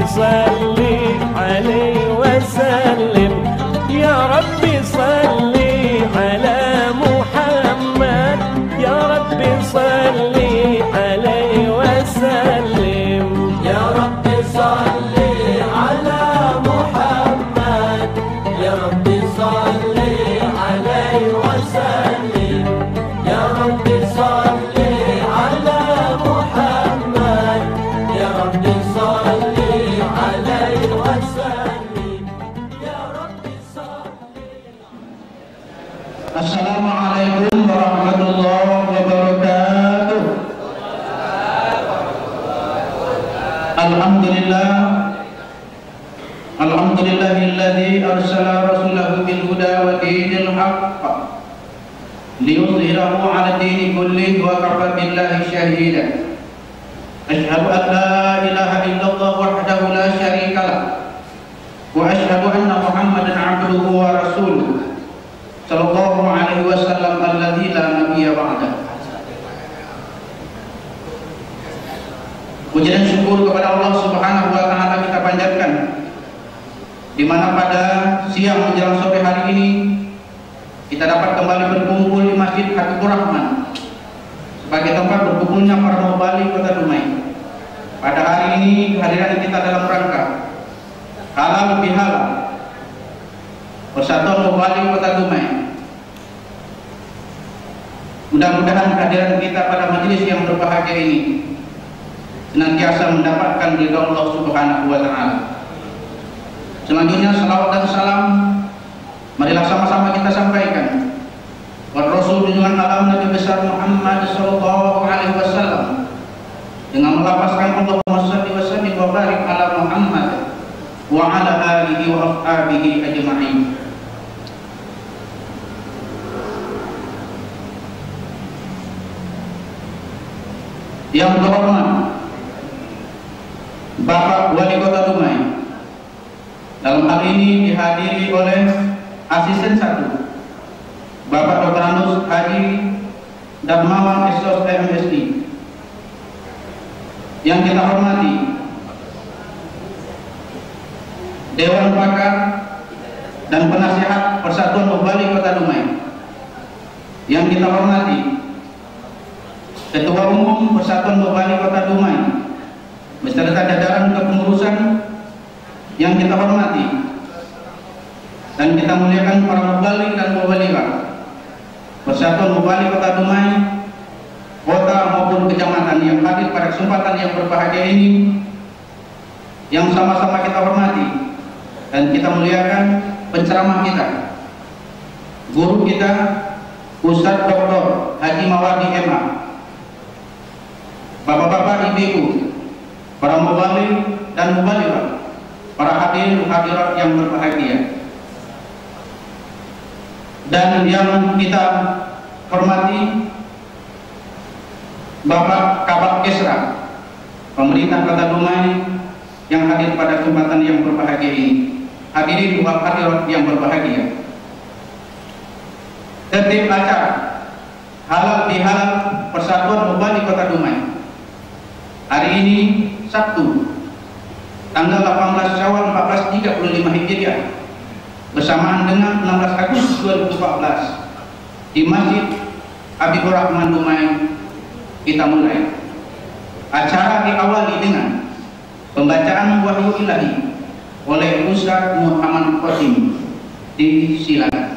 صلي عليه وسلم يا ربي صلي على محمد يا ربي صلي عليه وسلم يا ربي صلي على محمد يا ربي صلي عليه وسلم يا ربي صلي على محمد يا ربي صلي عليه وسلم يا ربي صلي. Assalamualaikum warahmatullahi wabarakatuh. Alhamdulillahilladzi arsala rasulahu bil huda wa dinil haqq liyudhhirahu 'ala dini kullihi wa kafa billahi shahida. Asyhadu an la ilaha illallah wahdahu la syarika lah wa asyhadu anna Muhammadan 'abduhu wa rasuluh sallallahu alaihi wasallam alladzi la nabiyya ba'dah. Puji dan syukur kepada Allah Subhanahu wa taala kita panjatkan, di mana pada siang menjelang sore hari ini kita dapat kembali berkumpul di Masjid Habibur Rahman sebagai tempat berkumpulnya para mubalik Kota Dumai. Pada hari ini kehadiran kita dalam rangka halal bihalal Persatuan Mubalik Kota Dumai. Mudah-mudahan kehadiran kita pada majelis yang berbahagia ini senantiasa mendapatkan ridha Allah Subhanahu wa taala. Selanjutnya salawat dan salam marilah sama-sama kita sampaikan kepada Rasul junjungan alam Nabi besar Muhammad sallallahu alaihi wasallam dengan melafazkan Allahumma shalli wa sallim wa barik ala Muhammad wa ala alihi wa ashabihi ajma'in. Yang terhormat Bapak Wali Kota Dumai, dalam hal ini dihadiri oleh Asisten 1 Bapak Dr. Anus Haji Darmawan SOS MSI. Yang kita hormati Dewan Pakar dan Penasihat Persatuan Mubalik Kota Dumai. Yang kita hormati Ketua Umum Persatuan Mubalik Kota Dumai beserta jajaran kepengurusan. Yang kita hormati dan kita muliakan para mubalik dan mubaligah Persatuan Mubalik Kota Dumai, kota maupun kecamatan yang hadir pada kesempatan yang berbahagia ini, yang sama-sama kita hormati dan kita muliakan penceramah kita, guru kita Ustadz Dr. Haji Mawardi MA, bapak-bapak, ibu-ibu, para mubalik dan mubaligah, para hadirin hadirat yang berbahagia, dan yang kita hormati Bapak Kabak Kesra pemerintah Kota Dumai yang hadir pada kesempatan yang berbahagia ini. Hadirin dua hadirat yang berbahagia, tertib acara halal bihalal Persatuan Mubalik Kota Dumai hari ini Sabtu tanggal 18 Syawal 1435 Hijriah bersamaan dengan 16 Agustus 2014 di Masjid Habibur Rahman Dumai. Kita mulai acara diawali dengan pembacaan wahyu ilahi oleh Ustaz Muhammad Qasim. Disilakan.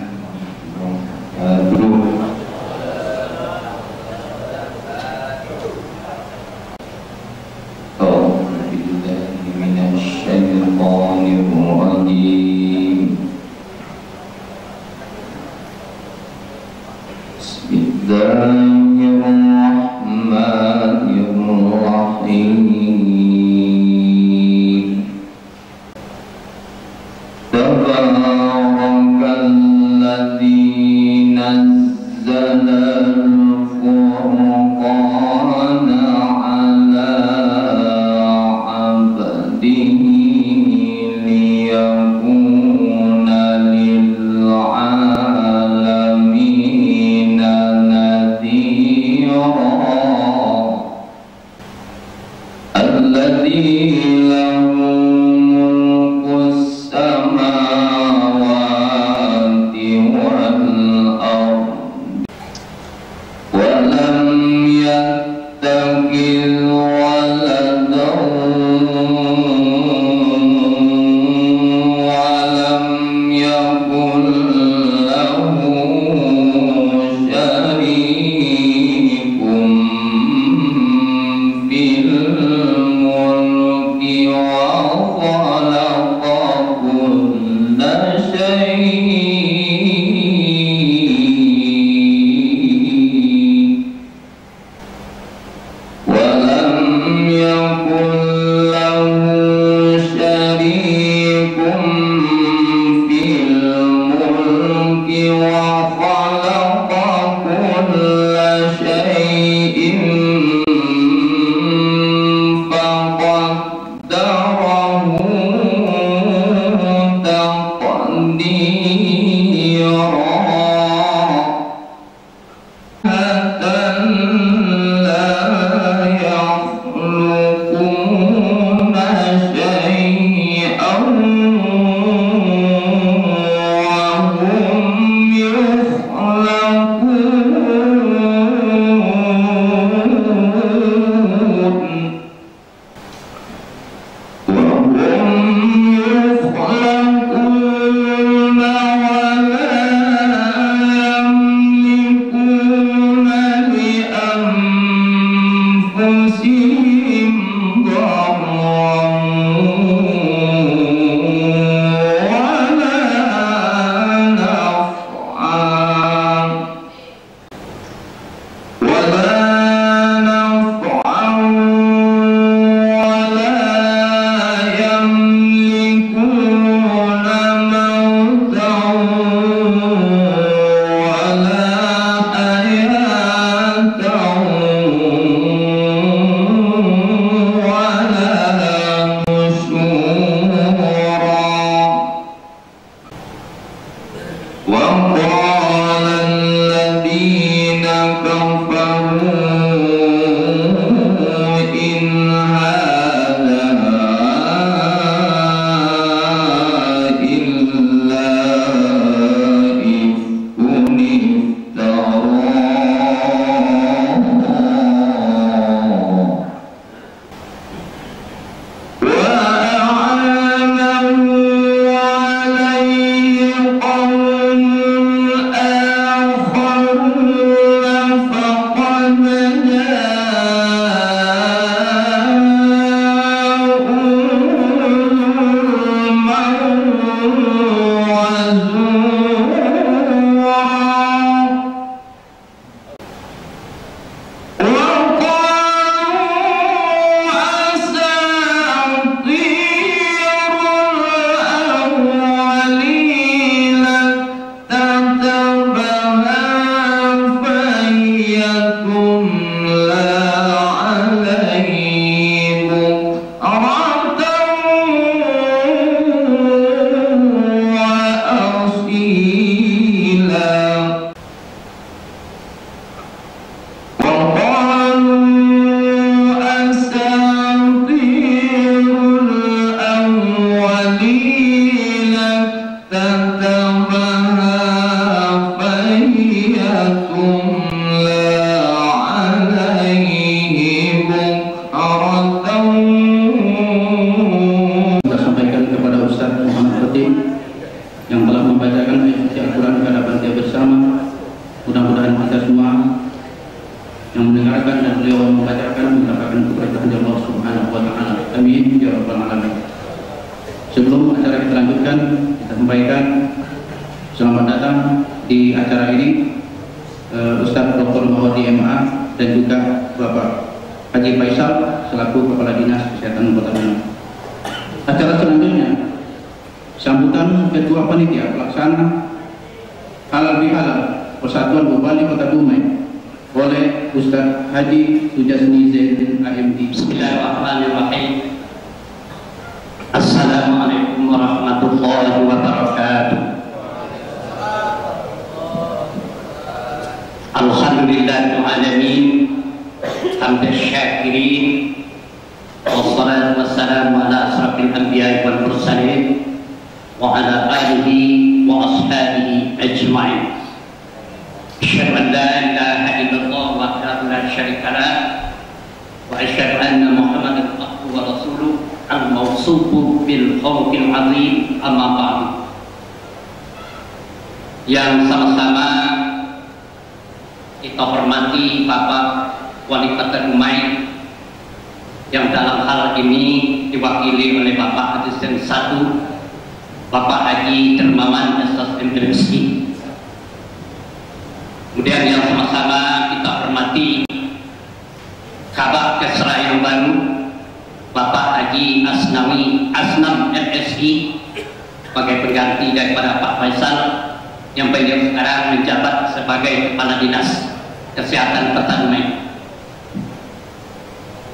الذي له Sebelum acara kita lanjutkan, kita sampaikan selamat datang di acara ini Ustadz Dr. Mawardi MA dan juga Bapak Haji Faisal selaku Kepala Dinas Kesehatan Kota Bandung. Acara selanjutnya sambutan Ketua Panitia Pelaksana Halal Bihalal Persatuan Bupati Kota Dumai oleh Ustadz Haji Sujasni Zain AMD. Bismillahirrahmanirrahim. Assalamualaikum warahmatullahi wabarakatuh. Alhamdulillahil alamin, hamdan syakirin, wassalatu wassalamu ala asrafil anbiya'i wal mursalin wa ala alihi wa ashabihi ajma'in. Asyhadu an la ilaha illallah wahdahu la syarika lah wa asyhadu anna Muhammadan abduhu wa rasuluh al-mawsufu bil khawfil azim, amma ba'du. Yang sama-sama kita hormati Bapak Wali Kota Dumai yang dalam hal ini diwakili oleh Bapak Asisten 1 Bapak Haji Dermawan SSMDMC. Kemudian yang sama-sama kita hormati Kabak Kesra yang baru Bapak Haji Asnam MSI sebagai pengganti daripada Pak Faisal, yang beliau sekarang menjabat sebagai Kepala Dinas Kesehatan Kota Dumai.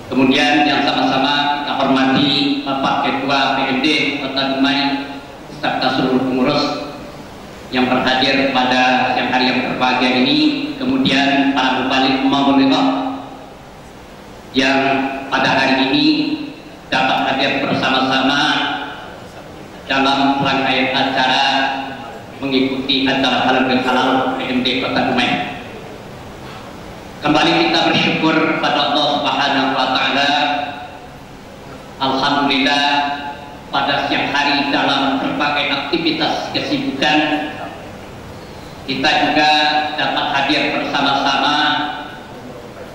Kemudian yang sama-sama kita hormati Bapak Ketua PMD Kota Dumai serta seluruh pengurus yang berhadir pada siang hari yang berbahagia ini. Kemudian para mubalik Mawulillah yang pada hari ini dapat hadir bersama-sama dalam rangkaian acara mengikuti acara halal bihalal PMD Kota Dumai. Kembali kita bersyukur pada Allah Subhanahu wa taala. Alhamdulillah pada siang hari dalam berbagai aktivitas kesibukan kita juga dapat hadir bersama-sama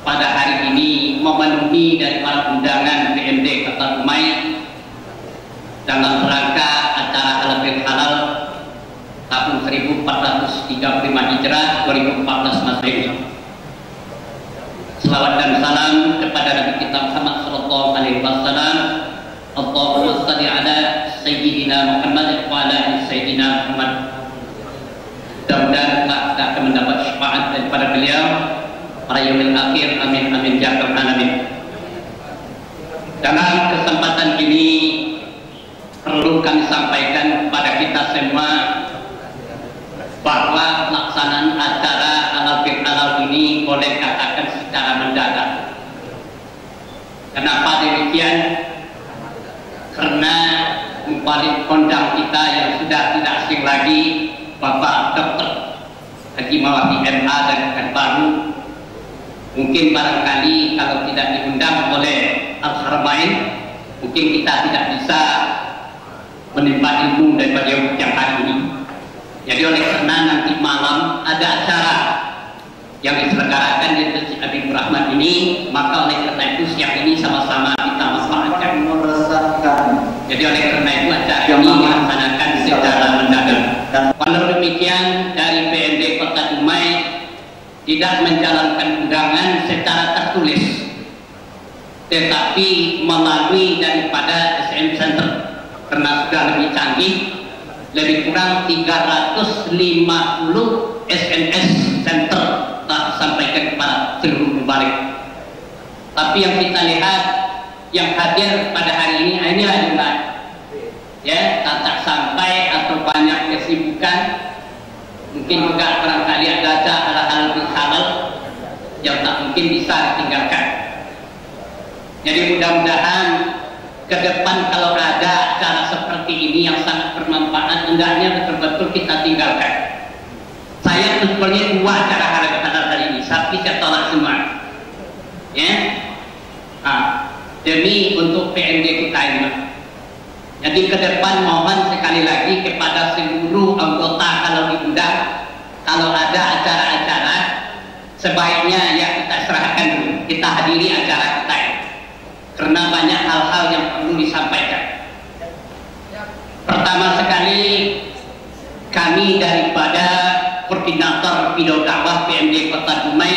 pada hari ini memenuhi dari para undangan PMD Kota Dumai dalam rangka acara halal bihalal tahun 1435 Hijrah 2014 Masehi. Selawat dan salam kepada Nabi kita Muhammad sallallahu alaihi wasallam. Allahumma shalli ala sayyidina Muhammad wa ala sayyidina Muhammad. Mudah-mudahan kita akan mendapat syafaat daripada beliau pada yaumil akhir. Amin amin ya rabbal alamin. Dalam kesempatan ini perlu kami sampaikan kepada kita semua bahwa pelaksanaan acara halal bihalal ini boleh katakan secara mendadak. Kenapa demikian? Karena paling kondang kita yang sudah tidak asing lagi, Bapak Dr. Haji Mawafi MA dan Baru, mungkin barangkali kalau tidak diundang oleh Al-Haramain, mungkin kita tidak bisa menimba ilmu daripada yang hari ini. Jadi oleh karena nanti malam ada acara yang diselenggarakan di Masjid Habibur Rahman ini, maka oleh karena itu siang ini sama-sama kita manfaatkan. Jadi oleh karena itu acara ini dilaksanakan secara mendadak. Walau demikian dari PMD Kota Dumai tidak menjalankan undangan secara tertulis, tetapi melalui daripada SM Center karena sudah lebih canggih. Lebih kurang 350 SMS center tak disampaikan kepada seluruh mubalik. Tapi yang kita lihat yang hadir pada hari ini adalah ya tak sampai atau banyak kesibukan, mungkin juga barangkali ada hal-hal halal yang tak mungkin bisa ditinggalkan. Jadi mudah-mudahan ke depan kalau ada acara seperti ini yang sangat bermanfaat, hendaknya betul-betul kita tinggalkan. Saya sebetulnya dua acara halal hari ini, tapi saya tolak semua. Ya, demi untuk PMD kita ini. Jadi ke depan mohon sekali lagi kepada seluruh anggota kalau diundang, kalau ada acara-acara sebaiknya ya kita serahkan dulu, kita hadiri acara kita ini. Karena banyak hal-hal yang perlu disampaikan. Pertama sekali, kami daripada Koordinator Bidang Dakwah PMD Kota Dumai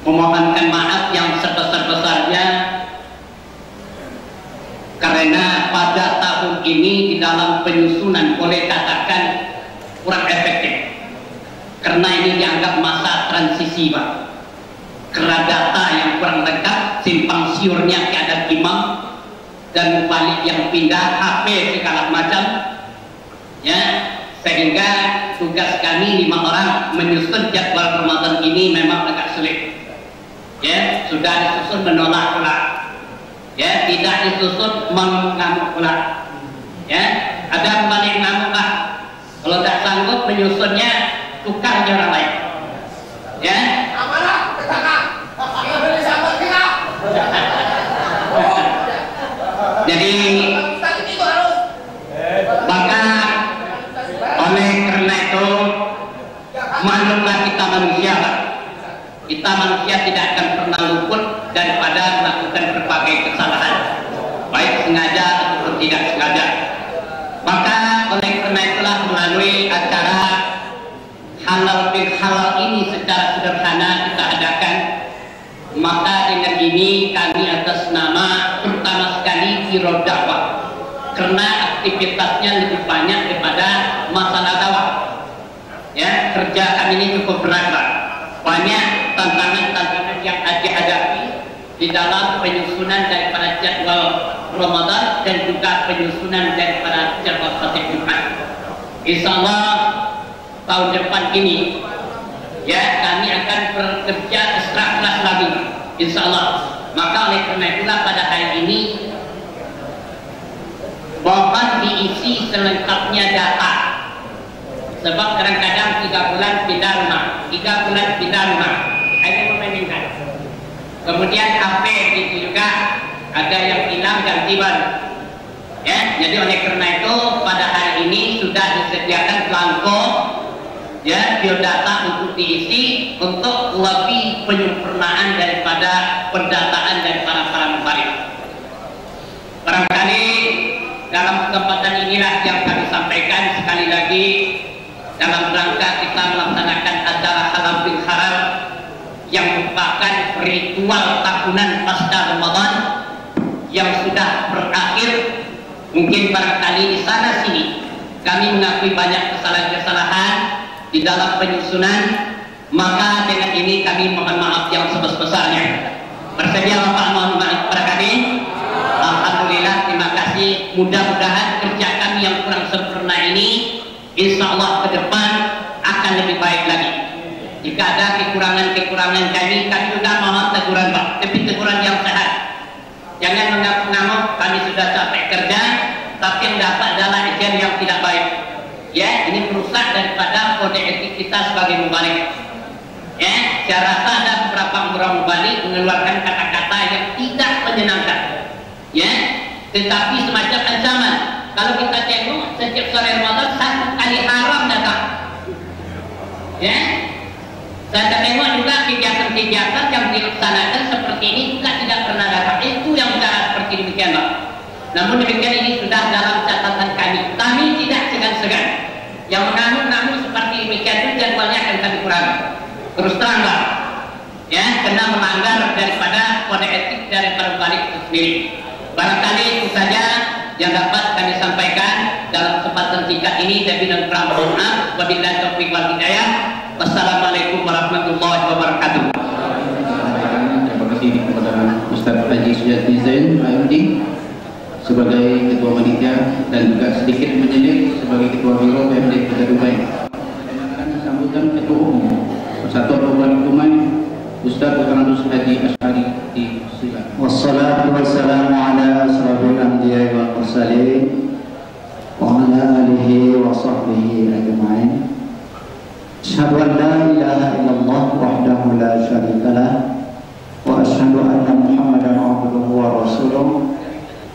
memohonkan maaf yang sebesar-besarnya karena pada tahun ini di dalam penyusunan boleh katakan kurang efektif. Karena ini dianggap masa transisi, Pak. Karena data yang kurang lengkap, simpang siurnya keadaan imam dan balik yang pindah HP segala macam, ya, sehingga tugas kami 5 orang menyusun jadwal Ramadan ini memang agak sulit. Ya, sudah disusun menolak pula, ya, tidak disusun mengamuk pula, ya, ada balik ngamuk lah. Kalau tidak sanggup menyusunnya, tukar aja orang lain, ya. Jadi maka oleh karena itu maklumlah kita manusia, kita manusia tidak akan pernah luput daripada melakukan berbagai kesalahan, baik sengaja ataupun tidak sengaja. Maka oleh karena itulah melalui acara halal bihalal ini secara sederhana kita adakan. Maka dengan ini kami atas nama terutama sekali Biro Dakwah, karena aktivitasnya lebih banyak daripada masalah Ya, kerja kami ini cukup berat, Pak. Banyak tantangan-tantangan yang dihadapi di dalam penyusunan daripada jadwal Ramadan dan juga penyusunan daripada jadwal khatib Jumat. Insyaallah tahun depan ini ya kami akan bekerja ekstra keras lagi, insyaallah. Maka oleh karena itulah pada hari ini mohon diisi selengkapnya data. Sebab kadang-kadang 3 bulan pindah rumah, 3 bulan pindah rumah, ada membandingkan. Kemudian HP gitu juga, ada yang hilang ganti baru. Ya, jadi oleh karena itu pada hari ini sudah disediakan belangko ya biodata untuk diisi untuk lebih penyempurnaan daripada pendataan dari para mubarik. Barangkali dalam kesempatan inilah yang kami sampaikan sekali lagi dalam rangka kita melaksanakan acara halal bil halal yang merupakan ritual tahunan pasca Ramadan yang sudah berakhir. Mungkin barangkali di sana sini kami mengakui banyak kesalahan-kesalahan di dalam penyusunan, maka dengan ini kami mohon maaf yang sebesar-besarnya. Bersedia Bapak mohon maaf kepada kami. Alhamdulillah, terima kasih. Mudah-mudahan kerja kami yang kurang sempurna ini insya Allah ke depan akan lebih baik lagi. Jika ada kekurangan-kekurangan kami juga mohon teguran, Pak, tapi teguran yang sehat. Jangan mengamuk-ngamuk, kami sudah capek kerja, tapi yang dapat adalah ajar yang tidak baik. Ya, ini merusak daripada kode etik kita sebagai mubalik. Ya, saya rasa ada beberapa orang mubalik mengeluarkan kata-kata yang tidak menyenangkan. Ya, tetapi semacam ancaman. Kalau kita tengok setiap sore Ramadan 1 kali haram datang. Ya, saya tengok juga kegiatan-kegiatan yang dilaksanakan seperti ini juga tidak pernah datang. Itu yang cara seperti demikian, Pak. Namun demikian ini sudah dalam catatan kami. Kami tidak segan-segan. Yang mengamuk-ngamuk seperti demikian itu jadwalnya akan kami kurangi. Terus terang, Pak. Ya, kena melanggar daripada kode etik daripada balik itu sendiri. Barangkali itu saja yang dapat kami sampaikan dalam kesempatan singkat ini. Dan kurang maaf. Wabillahi taufiq wal hidayah. Wassalamualaikum warahmatullahi wabarakatuh. Terima kasih kepada Ustaz Haji Sujati Zain Ayundi sebagai Ketua Panitia dan juga sedikit menyindir sebagai Ketua Biro PMD Kota Dumai. Sambutan Ketua Umum Persatuan Pembangunan Dumai Ustaz Dr. Haji Asyari di silakan. Wassalatu wassalamu ala asrafil anbiya'i wal mursalin wa ala alihi wa sahbihi ajma'in. Asyhadu an la ilaha illallah wahdahu la syarikalah wa asyhadu anna Muhammadan abduhu wa rasuluh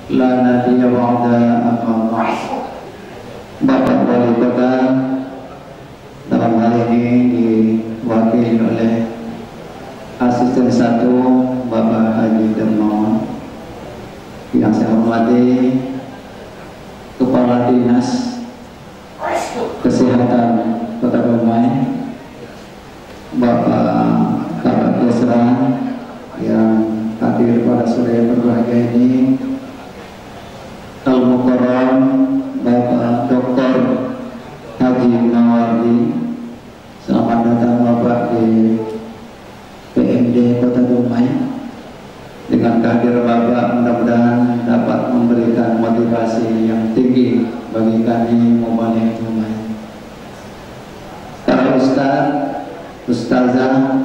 la nabiyya ba'da amma ba'd. Bapak Wali Kota dalam hal ini diwakili oleh Asisten 1 Bapak Haji Dermawan, yang saya hormati Kepala Dinas Kesehatan Kota Dumai, Bapak Kabak Desra yang hadir pada sore yang berbahagia ini, Al-Mukarram Bapak Dr. Haji Nawardi. Selamat datang Bapak di PMD Kota Dumai. Dengan kehadiran Bapak mudah-mudahan dapat memberikan motivasi yang tinggi bagi kami Mubalik Dumai. Para ustaz, ustazah,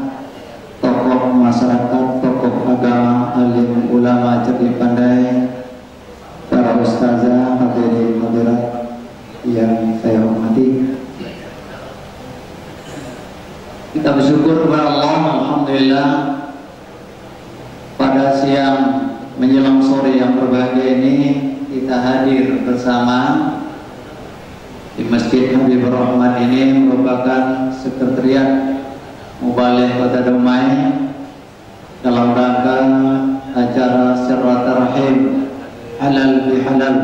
tokoh masyarakat, tokoh agama, alim ulama cerdik pandai, para ustazah, hadirin hadirat yang saya hormati. Kita bersyukur kepada Allah, alhamdulillah, pada siang menjelang sore yang berbahagia ini kita hadir bersama di Masjid Habibur Rahman. Ini merupakan sekretariat Mubalik Kota Dumai dalam rangka acara silaturahim halal bihalal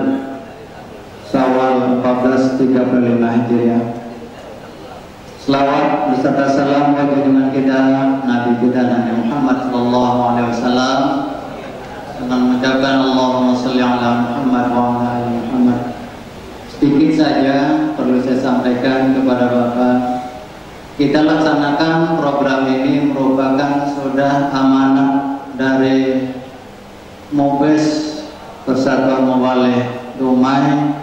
Syawal 1435 Hijriah. Selawat beserta salam bagi dengan kita Nabi kita Nabi Muhammad sallallahu alaihi wasallam dengan mengucapkan Allahumma shalli ala Muhammad wa ala ali Muhammad. Sedikit saja perlu saya sampaikan kepada Bapak kita laksanakan program ini merupakan sudah amanah dari Mubes Persatuan Muballigh Dumai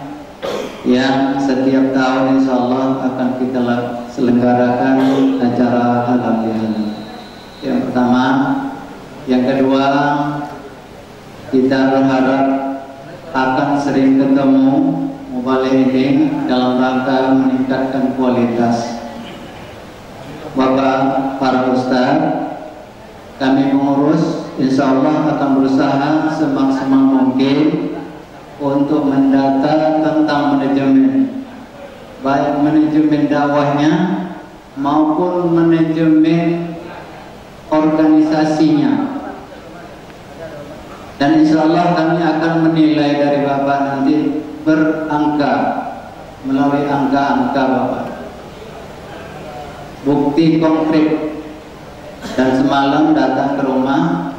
yang setiap tahun insya Allah akan kita selenggarakan acara halal bihalal. Yang pertama, yang kedua, kita berharap akan sering ketemu muballigh ini dalam rangka meningkatkan kualitas. Bapak para ustaz, kami pengurus insya Allah akan berusaha semaksimal mungkin untuk mendata tentang manajemen, baik manajemen dakwahnya maupun manajemen organisasinya. Dan insya Allah kami akan menilai dari Bapak nanti berangka, melalui angka-angka Bapak, bukti konkret. Dan semalam datang ke rumah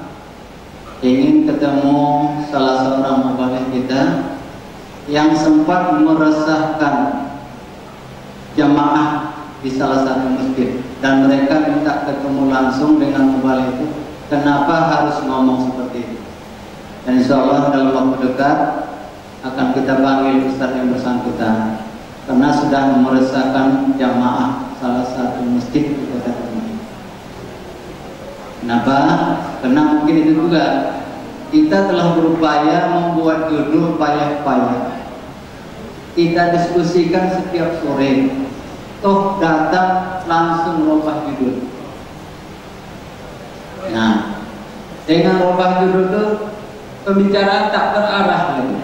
ingin ketemu salah seorang muballigh kita yang sempat meresahkan jamaah di salah satu masjid, dan mereka minta ketemu langsung dengan muballigh itu, kenapa harus ngomong seperti itu. Dan insya Allah dalam waktu dekat akan kita panggil ustaz yang bersangkutan karena sudah meresahkan jamaah salah satu masjid di kota Dumai. Kenapa? Karena mungkin itu juga kita telah berupaya membuat judul payah-payah. Kita diskusikan setiap sore, toh datang langsung rubah judul. Nah, dengan rubah judul itu pembicaraan tak terarah lagi.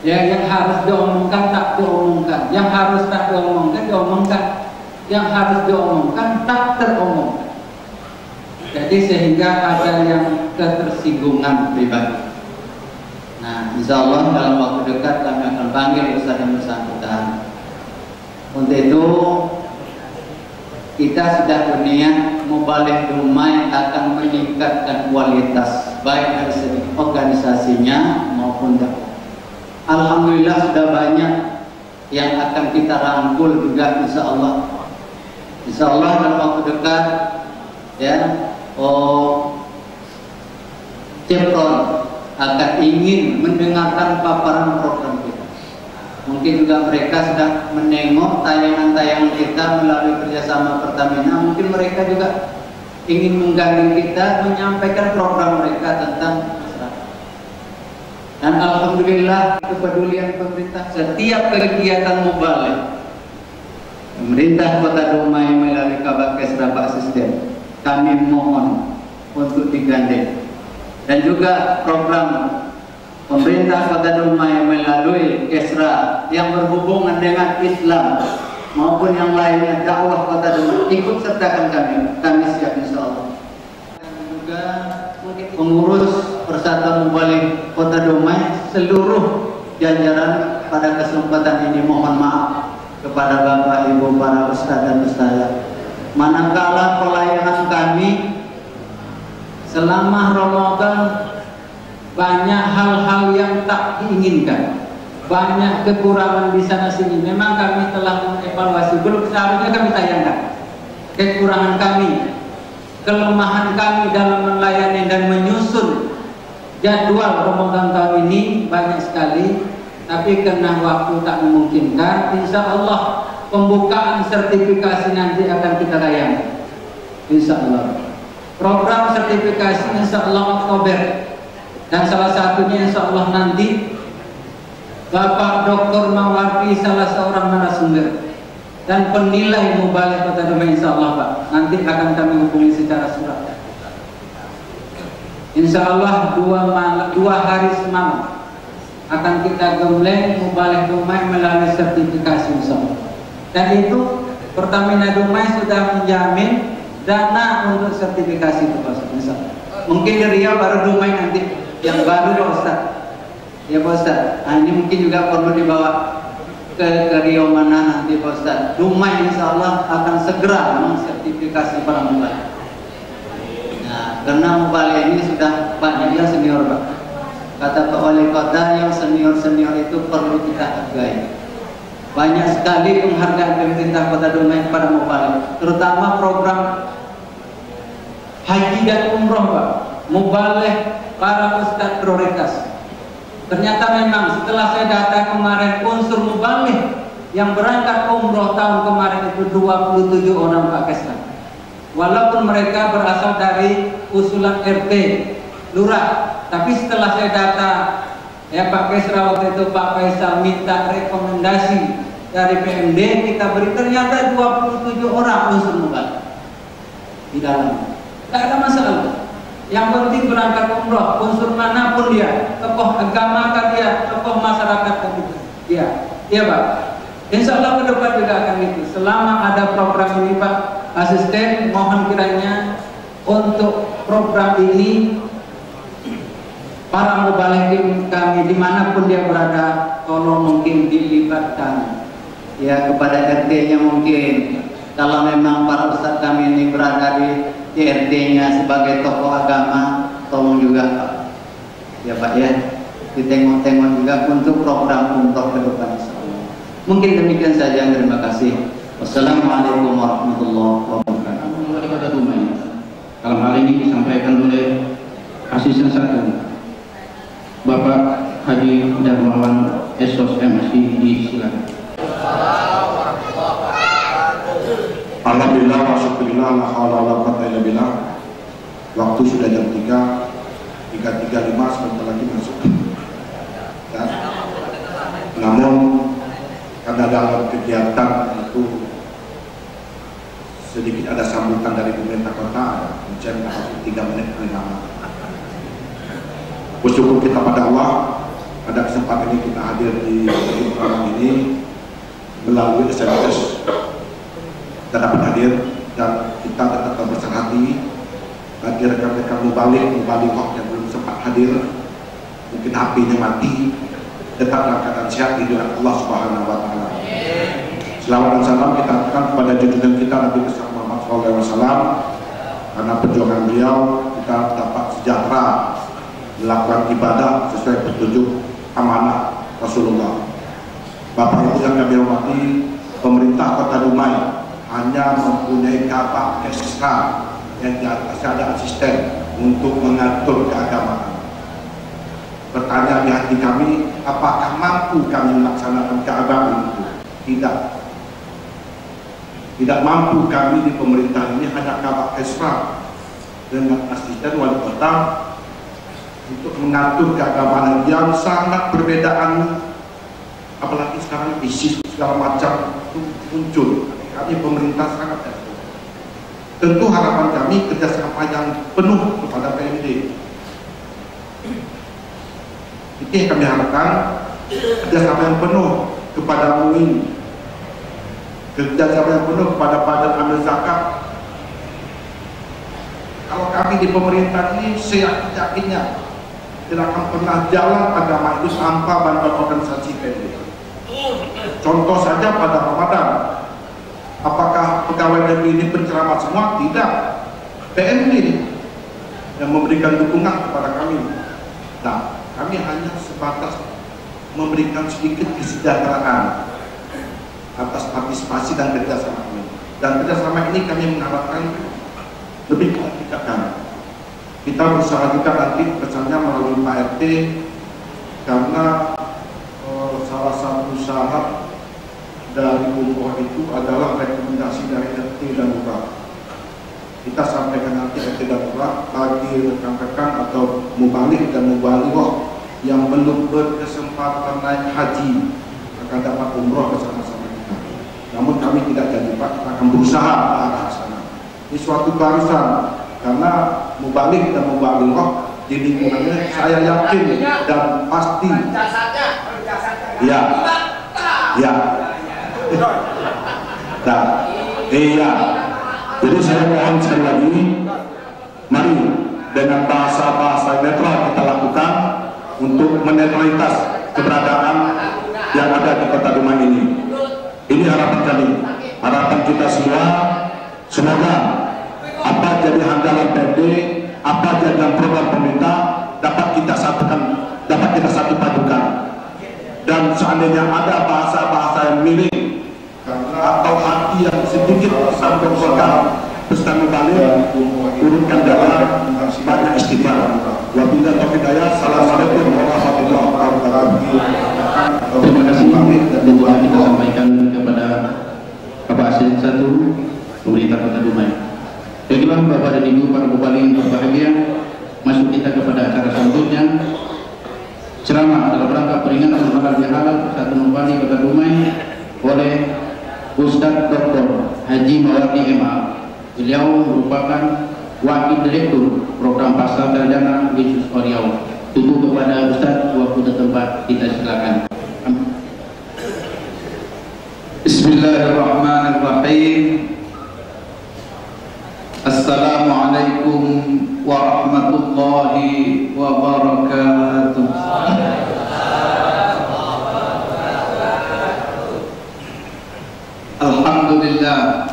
Yang harus diomongkan tak diomongkan, yang harus tak diomongkan diomongkan, yang harus diomongkan tak teromongkan. Jadi sehingga ada yang ketersinggungan pribadi. Nah, insya Allah dalam waktu dekat kami akan panggil ustaz yang bersangkutan. Untuk itu kita sudah berniat Muballigh Dumai akan meningkatkan kualitas baik dari segi organisasinya maupun dakwah. Alhamdulillah sudah banyak yang akan kita rangkul juga insya Allah. Insya Allah dalam waktu dekat ya, Chevron akan ingin mendengarkan paparan program kita. Mungkin juga mereka sudah menengok tayangan-tayangan kita melalui kerjasama Pertamina. Mungkin mereka juga ingin menggandeng kita menyampaikan program mereka tentang masyarakat. Dan alhamdulillah kepedulian pemerintah setiap kegiatan muballigh. Pemerintah Kota Dumai melalui Kabakesra Pak Asisten, kami mohon untuk digandeng. Dan juga program pemerintah Kota Dumai melalui Kesra yang berhubungan dengan Islam maupun yang lainnya, dakwah Kota Dumai, ikut sertakan kami siap insya Allah. Dan juga pengurus Persatuan Muballigh Kota Dumai, seluruh jajaran pada kesempatan ini mohon maaf kepada Bapak Ibu para ustaz dan ustazah, manakala pelayanan kami selama Ramadan banyak hal-hal yang tak diinginkan, banyak kekurangan di sana sini. Memang kami telah mengevaluasi, belum seharusnya kami tayangkan kekurangan kami, kelemahan kami dalam melayani dan menyusun jadwal Ramadan tahun ini banyak sekali. Tapi karena waktu tak memungkinkan, insya Allah pembukaan sertifikasi nanti akan kita layani. Insya Allah program sertifikasi insya Allah Oktober, dan salah satunya insya Allah nanti Bapak Dr. Mawardi salah seorang narasumber dan penilai muballigh Kota Dumai insya Allah Pak, nanti akan kami hubungi secara surat. Insya Allah 2 hari semalam akan kita gembleng muballigh Dumai melalui sertifikasi insya Allah. Dan itu Pertamina Dumai sudah menjamin dana untuk sertifikasi itu Pak Ustaz. Mungkin di Riau baru Dumai nanti yang baru Pak Ustaz. Ya Pak Ustaz. Nah, ini mungkin juga perlu dibawa ke Riau mana nanti Pak Ustaz. Dumai insya Allah akan segera mensertifikasi para muballigh. Nah, karena muballigh ini sudah banyak yang senior Pak. Kata Pak Wali Kota, yang senior-senior itu perlu kita hargai. banyak sekali penghargaan pemerintah Kota Dumai kepada Mubalik, terutama program haji dan umroh, Pak. Mubalik para ustadz prioritas. Ternyata memang setelah saya data kemarin, unsur mubalik yang berangkat umroh tahun kemarin itu 27 orang, Pak Kesra. Walaupun mereka berasal dari usulan RT, lurah, tapi setelah saya data, ya Pak Kesra waktu itu Pak Faisal minta rekomendasi dari PMD, kita beri, ternyata 27 orang unsur mubalik di dalamnya. Tidak ada masalah. Yang penting berangkat umroh, unsur manapun dia, tokoh agama kan dia, tokoh masyarakat kan dia. Iya Pak. Insya Allah ke depan juga akan itu. Selama ada program ini Pak Asisten, mohon kiranya untuk program ini para mubalikin kami dimanapun dia berada, tolong mungkin dilibatkan. Ya kepada RT-nya mungkin. Kalau memang para ustadz kami ini berada di RT-nya sebagai tokoh agama, tolong juga Pak. Ya Pak ya, ditengok-tengok juga untuk program umroh ke depan. Mungkin demikian saja, terima kasih. Wassalamualaikum warahmatullahi wabarakatuh. Dalam hal ini disampaikan oleh Asisten 1 Bapak Haji Darmawan Esos MSI, disilakan. Alhamdulillah wa syukurillah la haula wala quwwata illa billah. Waktu sudah jam 3:35, sebentar lagi masuk. Ya. Namun karena dalam kegiatan itu sedikit ada sambutan dari pemerintah kota, mencari 3 menit paling lama. Bersyukur kita pada Allah, pada kesempatan ini kita hadir di program ini melalui SMS. Kita dapat hadir dan kita tetap berbesar hati bagi rekan-rekan mubalik yang belum sempat hadir, mungkin HP-nya mati, tetap dalam keadaan sehat di hadapan Allah Subhanahu wa Ta'ala. Selawat dan salam kita aturkan kepada junjungan kita Nabi besar Muhammad SAW, karena perjuangan beliau kita dapat sejahtera melakukan ibadah sesuai petunjuk amanah Rasulullah. Bapak Ibu yang kami hormati, pemerintah Kota Dumai hanya mempunyai kabak ekstra yang di atasnya ada asisten untuk mengatur keagamaan. Pertanyaan di hati kami, apakah mampu kami melaksanakan keagamaan itu? Tidak. Tidak mampu kami di pemerintah ini, hanya kabak ekstra dengan asisten wali kota untuk mengatur keagamaan yang sangat perbedaan. Apalagi sekarang ISIS segala macam itu muncul. Kami pemerintah sangat jatuh. Tentu harapan kami kerjasama yang penuh kepada PMD. Itu yang kami harapkan, kerjasama yang penuh kepada MUI, kerjasama yang penuh kepada Badan Amil Zakat. Kalau kami di pemerintah ini seyakin-yakinnya tidak akan pernah jalan agama itu tanpa bantuan organisasi PMD. Contoh saja pada Ramadan. Apakah pegawai negeri ini penceramah semua? Tidak. PMD yang memberikan dukungan kepada kami. Nah, kami hanya sebatas memberikan sedikit kesejahteraan atas partisipasi dan kerjasama ini. Dan kerjasama ini kami mengharapkan lebih kelanjutan. Kita berusaha juga nanti pesannya melalui Pak RT, karena salah satu syarat dari umroh itu adalah rekomendasi dari RT dan lurah. Kita sampaikan nanti RT dan lurah bagi rekan-rekan atau mubalik dan mubalighah yang belum berkesempatan naik haji akan dapat umroh bersama-sama kita. Namun kami tidak janji Pak, kita akan berusaha ke arah sana. Ini suatu barisan, karena mubalik dan mubalighah di lingkungannya saya yakin dan pasti. Ya, ya. Nah, iya. Jadi saya mohon sekali lagi, mari dengan bahasa-bahasa netral kita lakukan untuk menetralitas keberadaan yang ada di Kota Dumai ini. Ini harapan kami, harapan kita semua. Semoga apa jadi handalan PMD, apa jadi program pemerintah dapat kita satukan, dapat kita satu padukan. Dan seandainya ada bahasa-bahasa saya miring atau hati yang sedikit sampai pegang pesta balik urutkan darah banyak istighfar. Wabillahi taufiq hidayah. Assalamualaikum warahmatullahi wabarakatuh. Terima kasih dan doa kita sampaikan kepada Bapak Asisten 1 Pemerintah Kota Dumai. Baiklah Bapak dan Ibu para bupati yang berbahagia, masuk kita kepada acara selanjutnya. Ceramah dalam rangka peringatan halal bihalal Persatuan Bupati Kota Dumai oleh Ustadz Dr. Haji Mawardi MA. Beliau merupakan Wakil Direktur Program Pasar Sarjana Yesus Oriau. Tunggu kepada Ustadz waktu dan tempat, kita silakan. Bismillahirrahmanirrahim. Assalamualaikum warahmatullahi wabarakatuh. Alhamdulillah.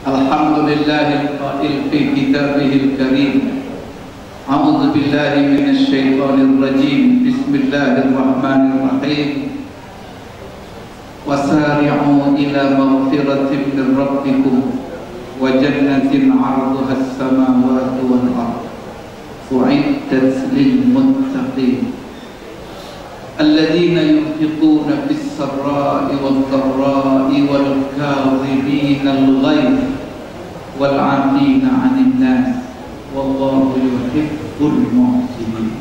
Alhamdulillahil qail fi kitabihil karim. A'udzu billahi minasy syaithanir rajim. Bismillahirrahmanirrahim. Wasari'u ila maghfiratin min rabbikum wa jannatin 'arduha as-samawati wal ardh u'iddat lil muttaqin alladzina yunfiquna fis sarra'i wad dharra'i wal kadhibina al-ghayz wal 'afina 'anil nas wallahu yuhibbul muhsinin.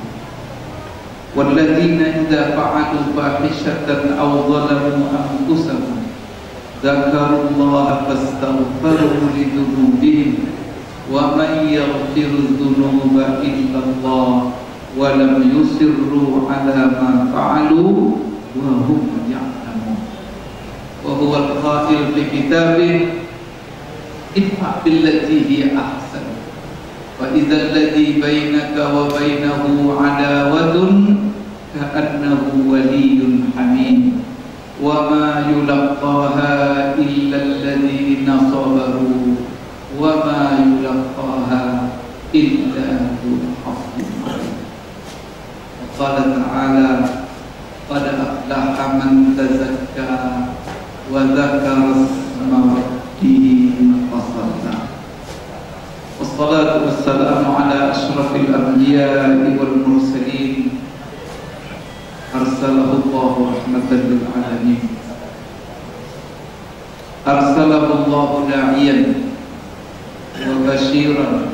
والذين إذا فعلوا فاحشة أو ظلموا أنفسهم ذكروا الله فاستغفروا لذنوبهم ومن يغفر الذنوب إلا الله ولم يصروا على ما فعلوا وهم يعلمون وهو القائل في كتابه ادفع بالتي هي أحسن فإذا الذي بينك وبينه عداوة كأنه ولي حميم وما يلقاها إلا الذين صبروا وما يلقاها إلا ذو حظ عظيم. وقال تعالى قد أفلح من تزكى وذكر اسم ربه فصلى. Wassalatu wassalamu ala ashrafil anbiya'i wal mursalin arsalahu Allahu rahmatan lil alamin arsalahu Allahu da'iyan wa bashiran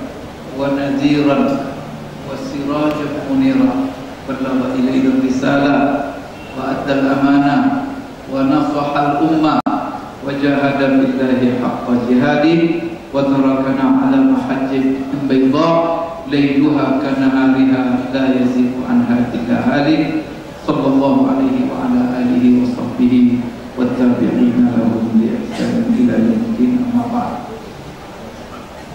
wa nadhiran wa sirajan munira ballagha ilayhi risalah wa adda al-amanah wa nasaha al-ummah wa jahada billahi haqqa jihadih wa tarakana ala mahajjin bayda layluha kanahariha la yazigu anha illa halik sallallahu alaihi wa ala alihi wa sahbihi wa tabi'ina lahum bi ihsan ila yaumil amma ba'd.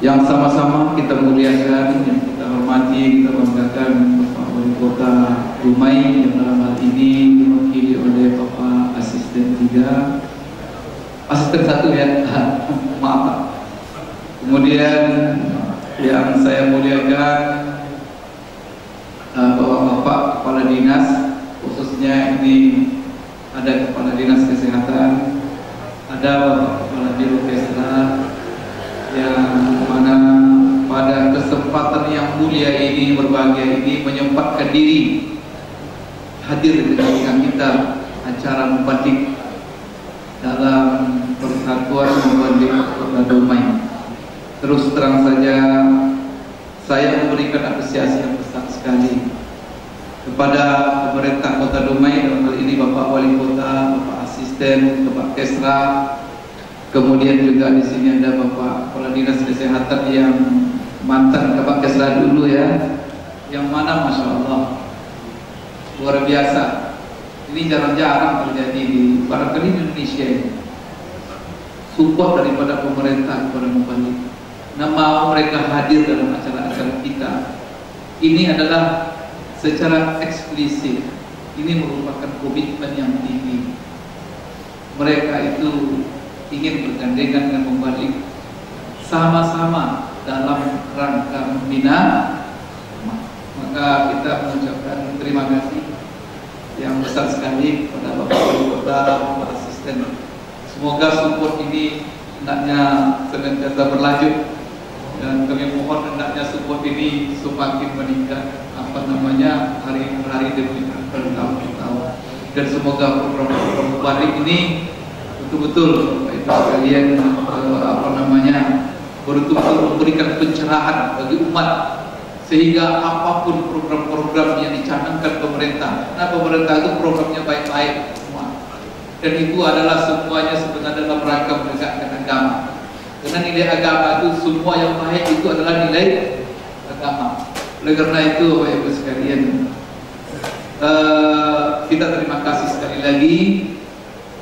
Yang sama-sama kita muliakan, yang kita hormati, kita banggakan Bapak Wali Kota Dumai yang dalam hal ini diwakili oleh Bapak Asisten 3, Asisten 1 ya, maaf Pak. Kemudian yang saya muliakan Bapak Kepala Dinas, khususnya ini ada Kepala Dinas Kesehatan, ada Bapak Kepala Biro Kesra, yang mana pada kesempatan yang mulia ini, berbahagia ini, menyempatkan diri hadir di tengah kita acara mubadik dalam Persatuan Mubadik Kota Dumai. Terus terang saja saya memberikan apresiasi yang besar sekali kepada pemerintah Kota Dumai, dalam hal ini Bapak Wali Kota, Bapak Asisten, Bapak Kesra, kemudian juga di sini ada Bapak Kepala Dinas Kesehatan yang mantan Bapak Kesra dulu ya, yang mana Masya Allah luar biasa. Ini jarang-jarang terjadi di barangkali di Indonesia ini. Support daripada pemerintah kepada Mubalik. Nah, mau mereka hadir dalam acara-acara kita. Ini adalah secara eksplisit. Ini merupakan komitmen yang tinggi. Mereka itu ingin bergandengan dengan Mubalik, sama-sama dalam rangka membina. Maka kita mengucapkan terima kasih yang yang besar sekali kepada Bapak Wali Kota, Bapak Asisten. Semoga support ini hendaknya senantiasa berlanjut, dan kami mohon hendaknya support ini semakin meningkat hari demi bertahun-tahun, dan semoga program balik ini betul-betul Bapak Ibu sekalian betul-betul memberikan pencerahan bagi umat, sehingga apapun program-program yang dicanangkan pemerintah, nah pemerintah itu programnya baik-baik semua, dan itu adalah semuanya sebenarnya dalam rangka menegakkan agama. Karena nilai agama itu semua yang baik itu adalah nilai agama. Oleh karena itu Bapak Ibu sekalian, kita terima kasih sekali lagi.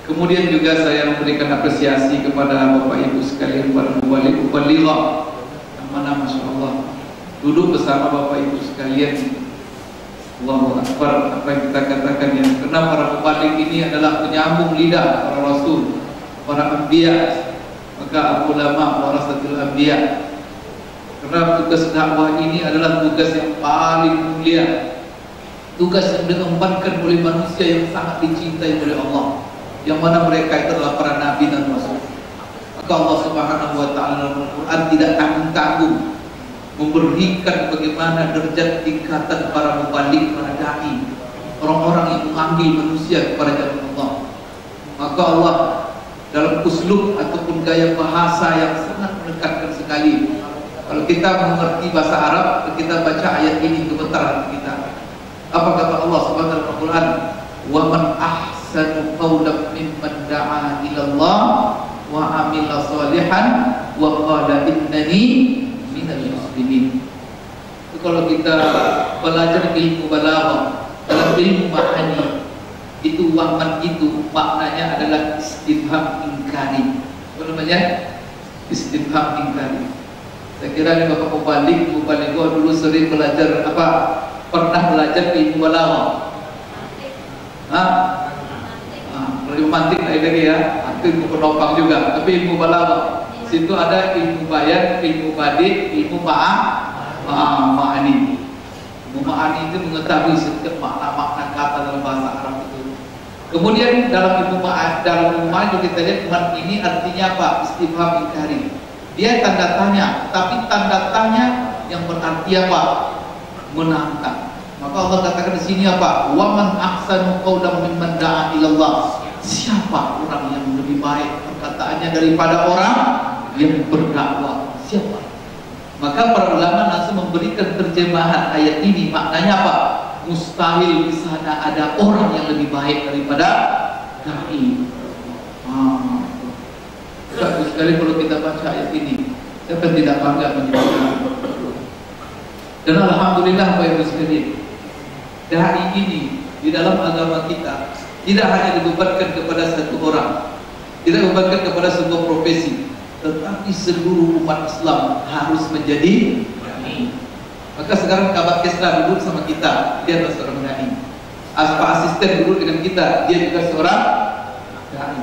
Kemudian juga saya memberikan apresiasi kepada Bapak Ibu sekalian, para mubaligh yang mana Masya Allah duduk bersama Bapak Ibu sekalian. Allahu Akbar, apa yang kita katakan ya, karena para mubaligh ini adalah penyambung lidah para rasul, para anbiya, maka ulama warasatul anbiya. Karena tugas dakwah ini adalah tugas yang paling mulia, tugas yang diembankan oleh manusia yang sangat dicintai oleh Allah, yang mana mereka itu adalah para nabi dan rasul. Maka Allah Subhanahu wa taala dalam Al-Qur'an tidak tanggung-tanggung memberikan bagaimana derajat tingkatan para mubaligh, para dai, orang-orang yang memanggil manusia kepada jalan Allah. Maka Allah dalam uslub ataupun gaya bahasa yang sangat menekankan sekali. Kalau kita mengerti bahasa Arab, kita baca ayat ini gemetar kita. Apa kata Allah Subhanahu wa taala? Wa man ahsanu qawlan mimman da'a ila Allah wa amila shalihan wa qala innani minal muslimin. Itu kalau kita belajar ilmu balaghah, dalam ilmu ma'ani, itu waman itu maknanya adalah istifham ingkari. Apa namanya? Istifham ingkari. Saya kira ini Bapak mubaligh dulu sering belajar apa? Pernah belajar ilmu balaghah? Ilmu mantik lagi ya, itu ilmu penopang juga, tapi ilmu balaghah. Situ ada ilmu bayan, ilmu badi, ilmu ma'ani. Ilmu ma'ani itu mengetahui setiap makna-makna kata dalam bahasa Arab itu. Kemudian dalam ilmu ma'ani kita lihat man ini artinya apa? Istifham ingkari. Dia tanda tanya, tapi tanda tanya yang berarti apa? Menantang. Maka Allah katakan di sini apa? Wa man ahsanu qawlan mimman da'a ila Allah. Siapa orang yang lebih baik perkataannya daripada orang yang berdakwah? Siapa? Maka para ulama langsung memberikan terjemahan ayat ini, maknanya apa? Mustahil di sana ada orang yang lebih baik daripada dai. Sekali kalau kita baca ayat ini, siapa tidak bangga menjadi. Dan alhamdulillah Bapak Ibu sekalian, dai ini di dalam agama kita tidak hanya dibebankan kepada satu orang, tidak dibebankan kepada sebuah profesi, tetapi seluruh umat Islam harus menjadi dai. Maka sekarang Kabak Kesra duduk sama kita, dia adalah seorang dai. Aspa asisten duduk dengan kita, dia juga seorang dai.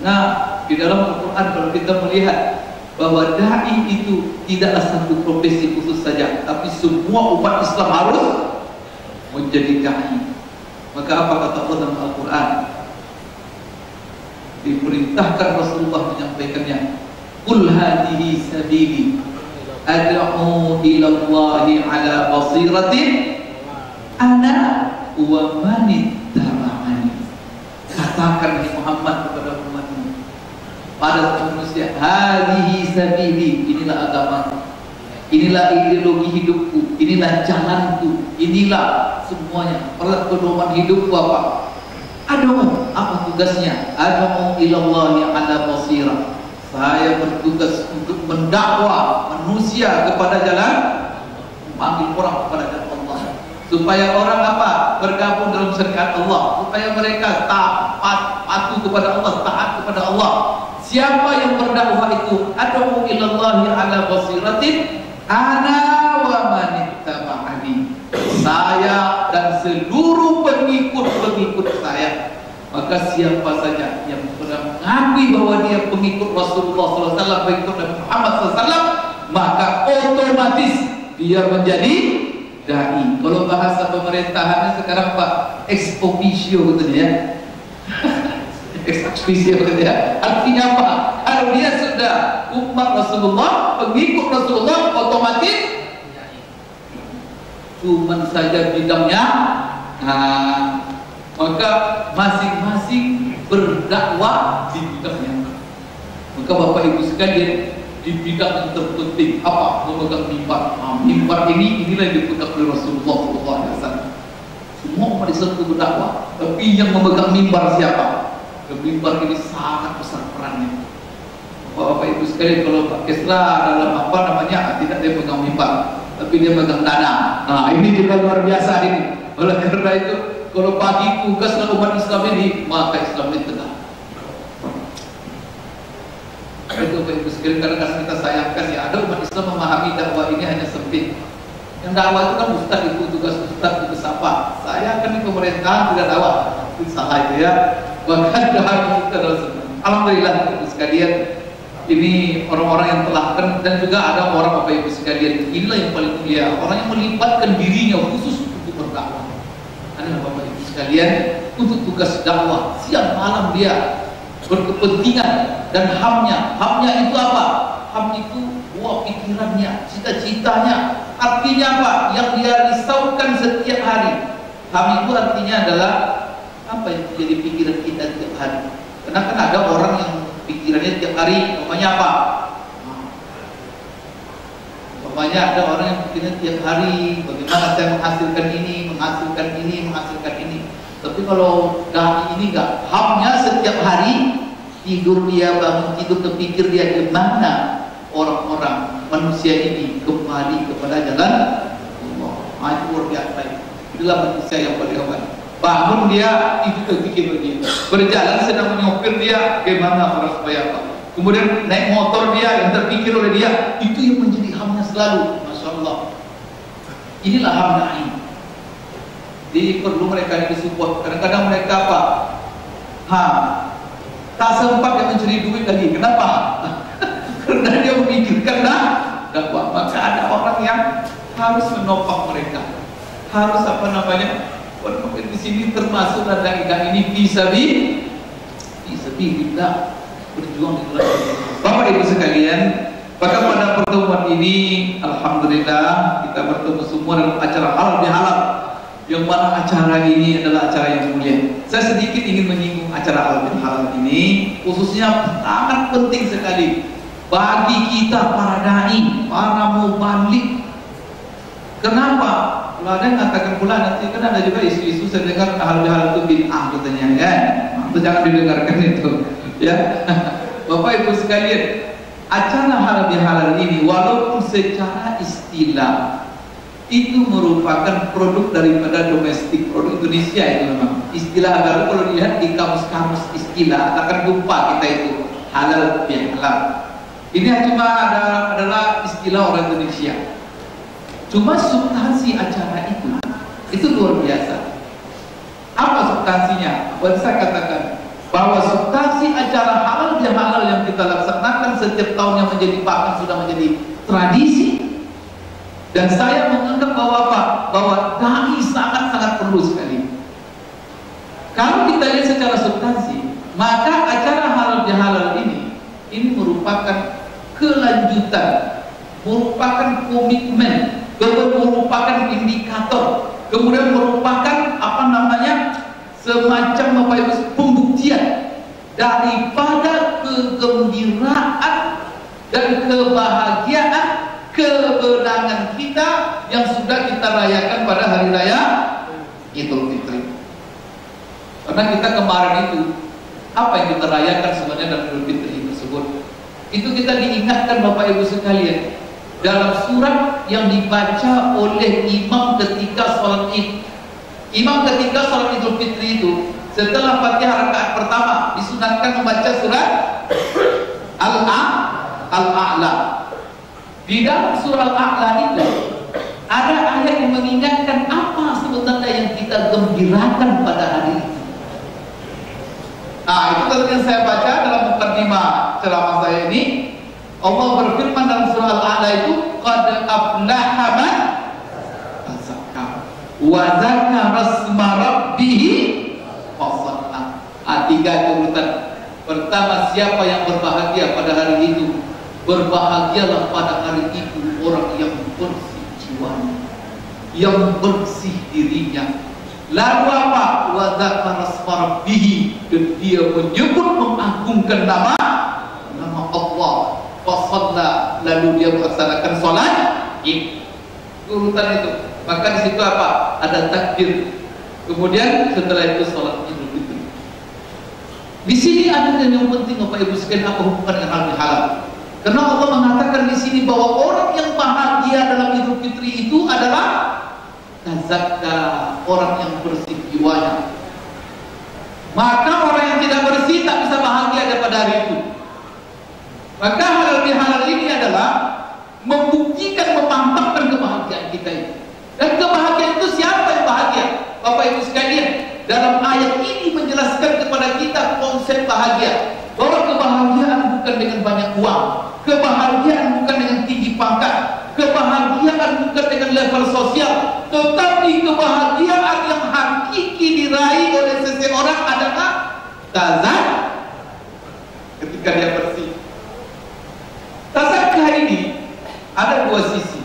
Nah, di dalam Al-Quran kalau kita melihat bahwa dai itu tidaklah satu profesi khusus saja, tapi semua umat Islam harus menjadi dai. Maka apa kata Allah dalam Al-Quran? Diperintahkan Rasulullah menyampaikannya. Qul hadhihi sabili ad'u ila Allahi ala basiratin ana wa man ittaba'ani. Katakan Muhammad kepada umatmu, pada manusia, hadhihi sabili, inilah agamaku, inilah ideologi hidupku, inilah jalanku, inilah semuanya. Pedoman hidupku apa? Ad'u, apa tugasnya? Ad'u ila Allahi ala basirah. Saya bertugas untuk mendakwa manusia kepada jalan, memanggil orang kepada jalan Allah, supaya orang apa? Bergabung dalam syariat Allah, supaya mereka patuh kepada Allah, taat kepada Allah. Siapa yang berdakwah itu? Ad'u ila Allahi ala basiratin ana wa man ittaba'ani. Saya dan seluruh pengikut saya. Maka siapa saja yang mengakui bahwa dia pengikut Rasulullah SAW, pengikut Nabi Muhammad SAW, maka otomatis dia menjadi dai. Kalau bahasa pemerintahannya sekarang Pak, ex officio gitu ya. Ex officio gitu ya. Artinya apa? Kalau dia sudah umat Rasulullah, pengikut Rasulullah, otomatis cuman saja bidangnya. Nah, maka masing-masing berdakwah di bidangnya. Maka Bapak Ibu sekalian, di bidang yang terpenting apa? Memegang mimbar. Mimbar inilah yang dipegang oleh Rasulullah SAW. Semua umat Islam itu berdakwah, tapi yang memegang mimbar siapa? Mimbar ini sangat besar perannya. Bapak Ibu sekalian, kalau Pak Kesra dalam apa namanya, tidak dia pegang mimbar, tapi dia pegang dana. Nah, ini juga luar biasa ini. Oleh karena itu, kalau bagi tugas umat Islam ini, maka Islam ini tegak. Itu Bapak Ibu sekalian, karena kita sayangkan ya, ada umat Islam memahami dakwah ini hanya sempit. Yang dakwah itu kan ustaz, itu tugas ustaz, tugas apa? Saya kan di pemerintahan tidak dakwah, itu salah itu ya. Bahkan dakwah kita adalah alhamdulillah Bapak Ibu sekalian, ini orang-orang yang telah dan juga ada orang Bapak Ibu sekalian, inilah yang paling mulia, orang yang melibatkan dirinya khusus untuk berdakwah. Adalah Bapak Ibu sekalian, untuk tugas dakwah siang malam dia berkepentingan dan hamnya itu apa? Ham itu buah pikirannya, cita-citanya. Artinya apa? Yang dia risaukan setiap hari. Ham itu artinya adalah apa yang menjadi pikiran kita setiap hari. Karena kan ada orang yang pikirannya setiap hari, namanya apa? Namanya ada orang yang pikirannya setiap hari, bagaimana saya menghasilkan ini. Tapi kalau dai ini enggak, hamnya setiap hari, tidur dia, bangun tidur, kepikir dia gimana orang-orang manusia ini kembali kepada jalan Allah. Itu luar biasa. Itulah manusia yang paling hebat. Bangun dia, itu kepikir begitu. Berjalan sedang menyopir dia, gimana orang supaya apa. Kemudian naik motor dia, yang terpikir oleh dia, itu yang menjadi hamnya selalu. Masya Allah. Inilah ham dai. Jadi perlu mereka disupport. Kadang-kadang mereka apa? Tak sempat dia mencari duit lagi. Kenapa? Karena dia memikirkan dakwah. Maka ada orang yang harus menopang mereka. Harus apa namanya? Di sini termasuk dai ini bisa kita berjuang di dalam. Bapak Ibu sekalian, maka pada pertemuan ini alhamdulillah kita bertemu semua dalam acara halal bihalal. Yang mana acara ini adalah acara yang mulia. Saya sedikit ingin menyinggung acara halal ini, khususnya sangat penting sekali bagi kita para dai, para mubalik. Kenapa? Kalau ada yang mengatakan pula nanti kan ada juga isu-isu saya dengar halal itu bid'ah katanya kan. Itu jangan didengarkan itu. Ya, Bapak Ibu sekalian, acara halal ini walaupun secara istilah itu merupakan produk daripada domestik, produk Indonesia itu memang. Istilah baru kalau dilihat di kamus-kamus istilah akan lupa kita itu halal bihalal. Ini cuma adalah istilah orang Indonesia. Cuma substansi acara itu luar biasa. Apa substansinya? Buat saya katakan bahwa substansi acara halal bihalal yang kita laksanakan setiap tahun yang menjadi bahkan sudah menjadi tradisi. Dan saya menganggap bahwa apa? Bahwa dai sangat-sangat perlu sekali. Kalau kita lihat secara substansi, maka acara halal bihalal ini merupakan kelanjutan, merupakan komitmen, merupakan indikator, kemudian merupakan apa namanya semacam apa itu pembuktian daripada kegembiraan dan kebahagiaan kemenangan kita yang sudah kita rayakan pada hari raya Idul Fitri. Karena kita kemarin itu apa yang kita rayakan sebenarnya dalam Idul Fitri tersebut, itu kita diingatkan Bapak Ibu sekalian dalam surat yang dibaca oleh imam ketika sholat Id. Imam ketika sholat Idul Fitri itu setelah Fatihah rakaat pertama disunatkan membaca surat Al-A'la. Di dalam surah Al-A'la itu ada ayat yang mengingatkan apa sebenarnya yang kita gembirakan pada hari itu. Nah, itu tadi yang saya baca dalam mukadimah ceramah saya ini. Allah berfirman dalam surah Al-A'la itu, qad aflaha man wa dzakara asma rabbih fasalla. Tiga urutan. Pertama, siapa yang berbahagia pada hari itu? Berbahagialah pada hari itu orang yang bersih jiwanya, yang bersih dirinya. Lalu apa? Wa dzakara asma rabbih, dan dia menyebut mengagungkan nama Allah. Fasalla, lalu dia melaksanakan salat Id. Urutan itu. Maka di situ apa? Ada takbir. Kemudian setelah itu salat Idul Fitri. Di sini ada yang penting Bapak Ibu sekalian, apa hubungan dengan hal halal? Karena Allah mengatakan di sini bahwa orang yang bahagia dalam Idul Fitri itu adalah tazakka, orang yang bersih jiwanya. Maka orang yang tidak bersih tak bisa bahagia daripada hari itu. Maka halal ini adalah membuktikan, memampakkan kebahagiaan kita ini. Dan kebahagiaan itu siapa yang bahagia? Bapak Ibu sekalian, dalam ayat ini menjelaskan kepada kita konsep bahagia. Bahwa kebahagiaan bukan dengan banyak uang, kebahagiaan bukan dengan tinggi pangkat, kebahagiaan bukan dengan level sosial, tetapi kebahagiaan yang hakiki diraih oleh seseorang adalah tazak ketika dia bersih. Tazakah ini ada dua sisi.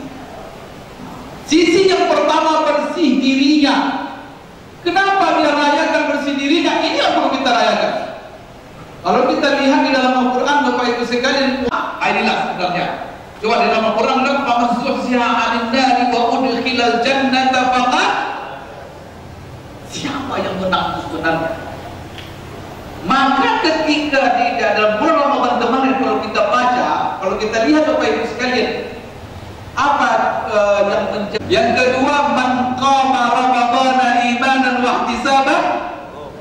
Sisi yang pertama bersih dirinya. Kenapa dia rayakan bersih dirinya? Ini yang perlu kita rayakan. Kalau kita lihat di dalam Al-Quran, Bapak Ibu sekalian, inilah sebenarnya. Coba di dalam Al-Quran, "Faman zuhziha 'anil nari wa udkhilal jannata faqad." Siapa yang menang sebenarnya? Maka ketika di dalam bulan Ramadan kemarin, kalau kita baca, kalau kita lihat Bapak Ibu sekalian, apa yang kedua, "Man qama ramadhana imanan wa ihtisaban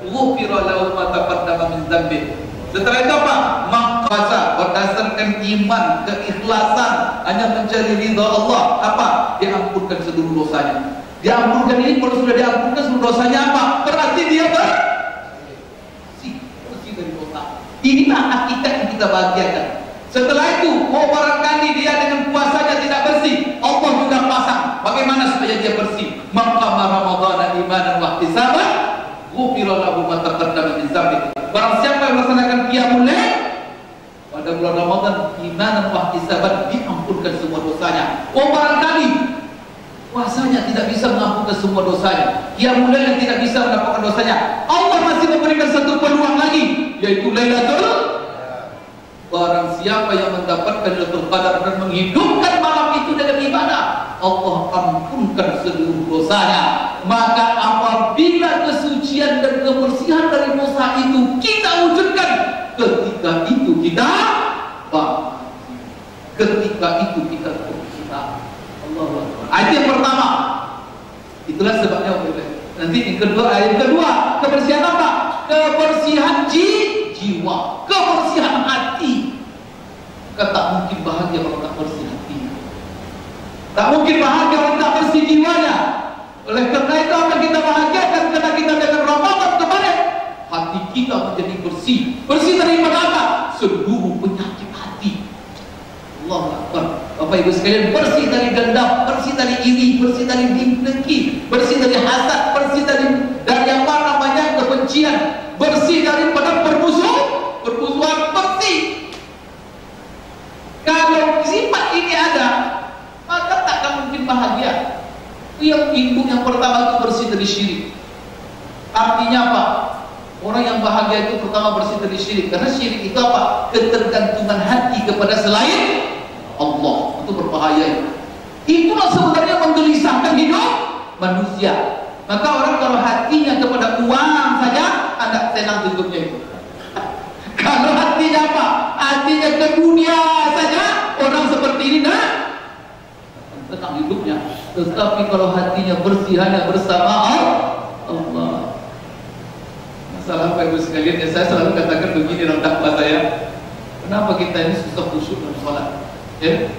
ghufira lahu ma taqaddama min dzambi." Setelah itu apa? Maka berdasarkan iman, keikhlasan, hanya mencari ridha Allah, apa? Diampunkan seluruh dosanya. Diampunkan ini, kalau sudah diampunkan seluruh dosanya apa? Berarti dia bersih dari dosa. Inilah hakikat yang kita bahagiakan. Setelah itu, barangkali dia dengan puasanya tidak bersih, Allah juga pasang bagaimana supaya dia bersih. Maka Ramadhana imanan wa ihtisaban ghufira lahu ma taqaddama min dzambi. Barang siapa yang melaksanakan qiyamul lail pada bulan Ramadan imanan wa ihtisaban, diampunkan semua dosanya. Barangkali puasanya tidak bisa mengampunkan semua dosanya, qiyamul lail tidak bisa mengampunkan dosanya, Allah masih memberikan satu peluang lagi, yaitu Lailatul. Barang siapa yang mendapatkan Lailatul Qadar dan menghidupkan malam itu dengan ibadah, Allah ampunkan seluruh dosanya. Maka apabila kesucian dan kebersihan dari dosa itu kita wujudkan, ketika itu kita bahagia. Ketika itu kita berusaha. Allahu Akbar. Ayat yang pertama. Itulah sebabnya nanti yang kedua, ayat kedua, kebersihan apa? Kebersihan jiwa, kebersihan hati. Kita tak mungkin bahagia kalau tak bersih hati. Tak mungkin bahagia kalau tak bersih jiwanya. Oleh karena itu apa kita bahagiakan? Karena kita dengan Ramadan kemarin, hati kita menjadi bersih. Bersih dari apa? Seluruh penyakit hati. Allahu Akbar. Bapak Ibu sekalian, bersih dari dendam, bersih dari iri, bersih dari dengki, bersih dari hasad, bersih dari apa namanya kebencian, bersih daripada permusuhan, bersih. Kalau sifat ini ada, maka takkan mungkin bahagia. Yang ibu yang pertama itu bersih dari syirik. Artinya apa? Orang yang bahagia itu pertama bersih dari syirik. Karena syirik itu apa? Ketergantungan hati kepada selain Allah. Itu berbahaya. Itulah sebenarnya menggelisahkan hidup manusia. Maka orang kalau hatinya kepada uang saja, anda tenang hidupnya itu. Kalau hatinya apa? Hatinya ke dunia saja, orang seperti ini tenang hidupnya. Tetapi kalau hatinya bersih hanya bersama Allah. Masalah Bapak Ibu sekalian, ya saya selalu katakan begini dalam dakwah saya. Kenapa kita ini susah khusyuk dalam sholat? Ya,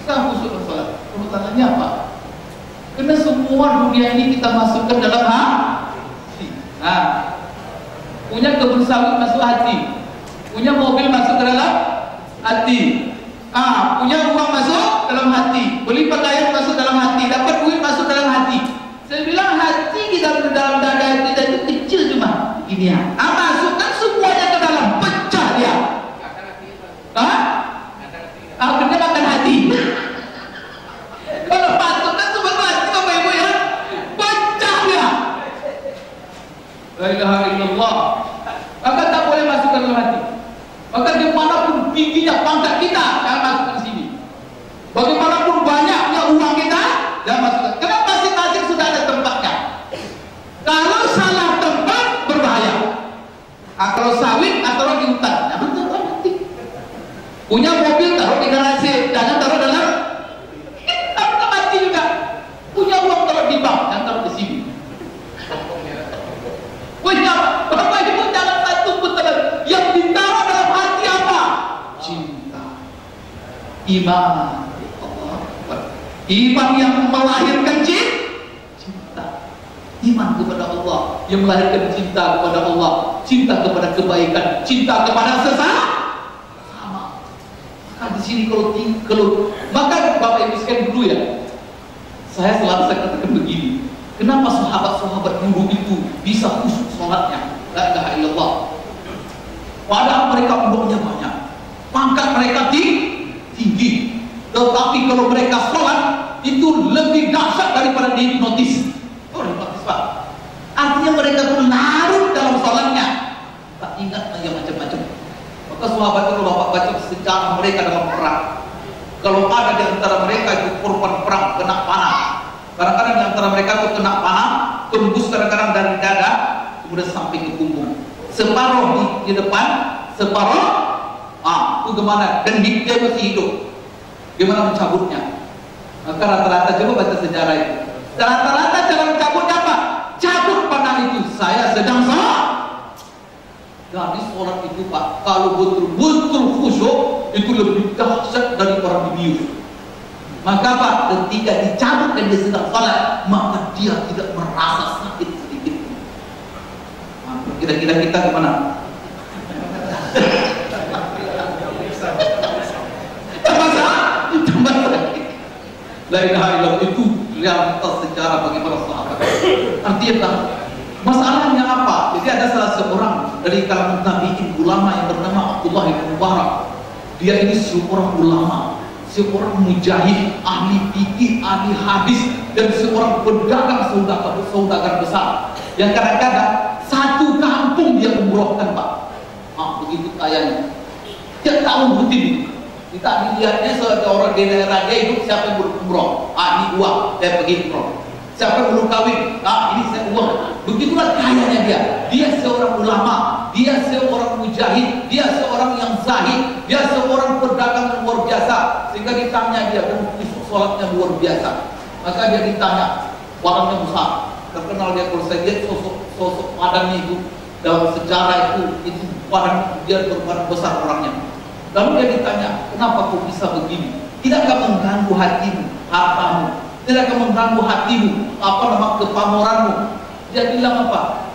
susah khusyuk dalam sholat. Pertanyaannya apa? Karena semua dunia ini kita masukkan dalam hati. Nah, punya kebun sawit masuk hati, punya mobil masuk ke dalam hati, punya uang masuk dalam hati, beli pakaian masuk dalam hati, dapat duit masuk dalam hati. Saya bilang dalam dada kita itu kecil cuma begini ya. Masukkan semuanya ke dalam, pecah dia. Akhirnya makan hati. Kalau masukkan semua hati Bapak Ibu ya, pecah dia. La ilaha illallah. Maka tak boleh masukkan dalam hati. Maka dimanapun tingginya pangkat kita, jangan masukkan di sini. Bagaimanapun banyaknya uang kita, jangan masukkan. Karena masing-masing sudah ada tempatnya. Kalau salah tempat berbahaya. Kalau sawit atau di hutan, jangan taruh nanti. Punya mobil taruh di garasi, jangan taruh dalam. Taruh mati juga. Punya uang taruh di bank, jangan taruh di sini. Punya Bapak Ibu jangan satu pun yang ditaruh dalam hati apa? Cinta, iman. Iman yang melahirkan cinta. Iman kepada Allah yang melahirkan cinta kepada Allah, cinta kepada kebaikan, cinta kepada sesama. Maka di sini kalau maka Bapak Ibu sekalian dulu ya, saya selalu katakan begini. Kenapa sahabat-sahabat dulu itu bisa khusyuk sholatnya? La ilaha illallah. Padahal mereka umurnya banyak, pangkat mereka tinggi. Tetapi kalau mereka sholat itu lebih dahsyat daripada dihipnotis. Oh, hipnotis Pak. Artinya mereka itu larut dalam sholatnya, tak ingat yang macam-macam. Maka sahabat itu Bapak baca sejarah mereka dalam perang. Kalau ada di antara mereka itu korban perang kena panah, kadang-kadang di antara mereka itu kena panah, tembus kadang-kadang dari dada, kemudian sampai ke punggung. Separuh di depan, separuh itu gimana? Dan dia masih hidup. Gimana mencabutnya? Maka rata-rata coba baca sejarah itu. Rata-rata cara mencabutnya apa? Cabut panah itu. Saya sedang sholat. Jadi sholat itu Pak, kalau betul-betul khusyuk itu lebih dahsyat dari orang dibius. Maka Pak, ketika dicabut dan dia sedang sholat, maka dia tidak merasa sakit sedikit. Kira-kira kita kemana? La ilaha illallah, itu realitas sejarah bagi para sahabat. Artinya masalahnya apa? Jadi ada salah seorang dari kalangan tabi'in ulama yang bernama Abdullah bin Mubarak. Dia ini seorang ulama, seorang mujahid, ahli fikih, ahli hadis, dan seorang pedagang saudagar besar. Yang kadang-kadang satu kampung dia umrohkan Pak. Begitu kayanya. Tiap tahun rutin. Kita dilihatnya sebagai orang di daerah dia hidup, siapa yang berumroh? Ini uang, saya pergi umroh. Siapa yang belum kawin? Ini saya uang. Begitulah kayanya dia. Dia seorang ulama, dia seorang mujahid, dia seorang yang zahid, dia seorang pedagang yang luar biasa. Sehingga ditanya dia, dan sholatnya luar biasa. Maka dia ditanya, orangnya besar. Terkenal dia, kalau saya lihat sosok padangnya itu dalam sejarah itu padang, dia berbadan besar orangnya. Lalu dia ditanya, kenapa kau bisa begini? Tidakkah mengganggu hatimu, hartamu? Tidakkah mengganggu hatimu, kepamoranmu? Dia bilang apa?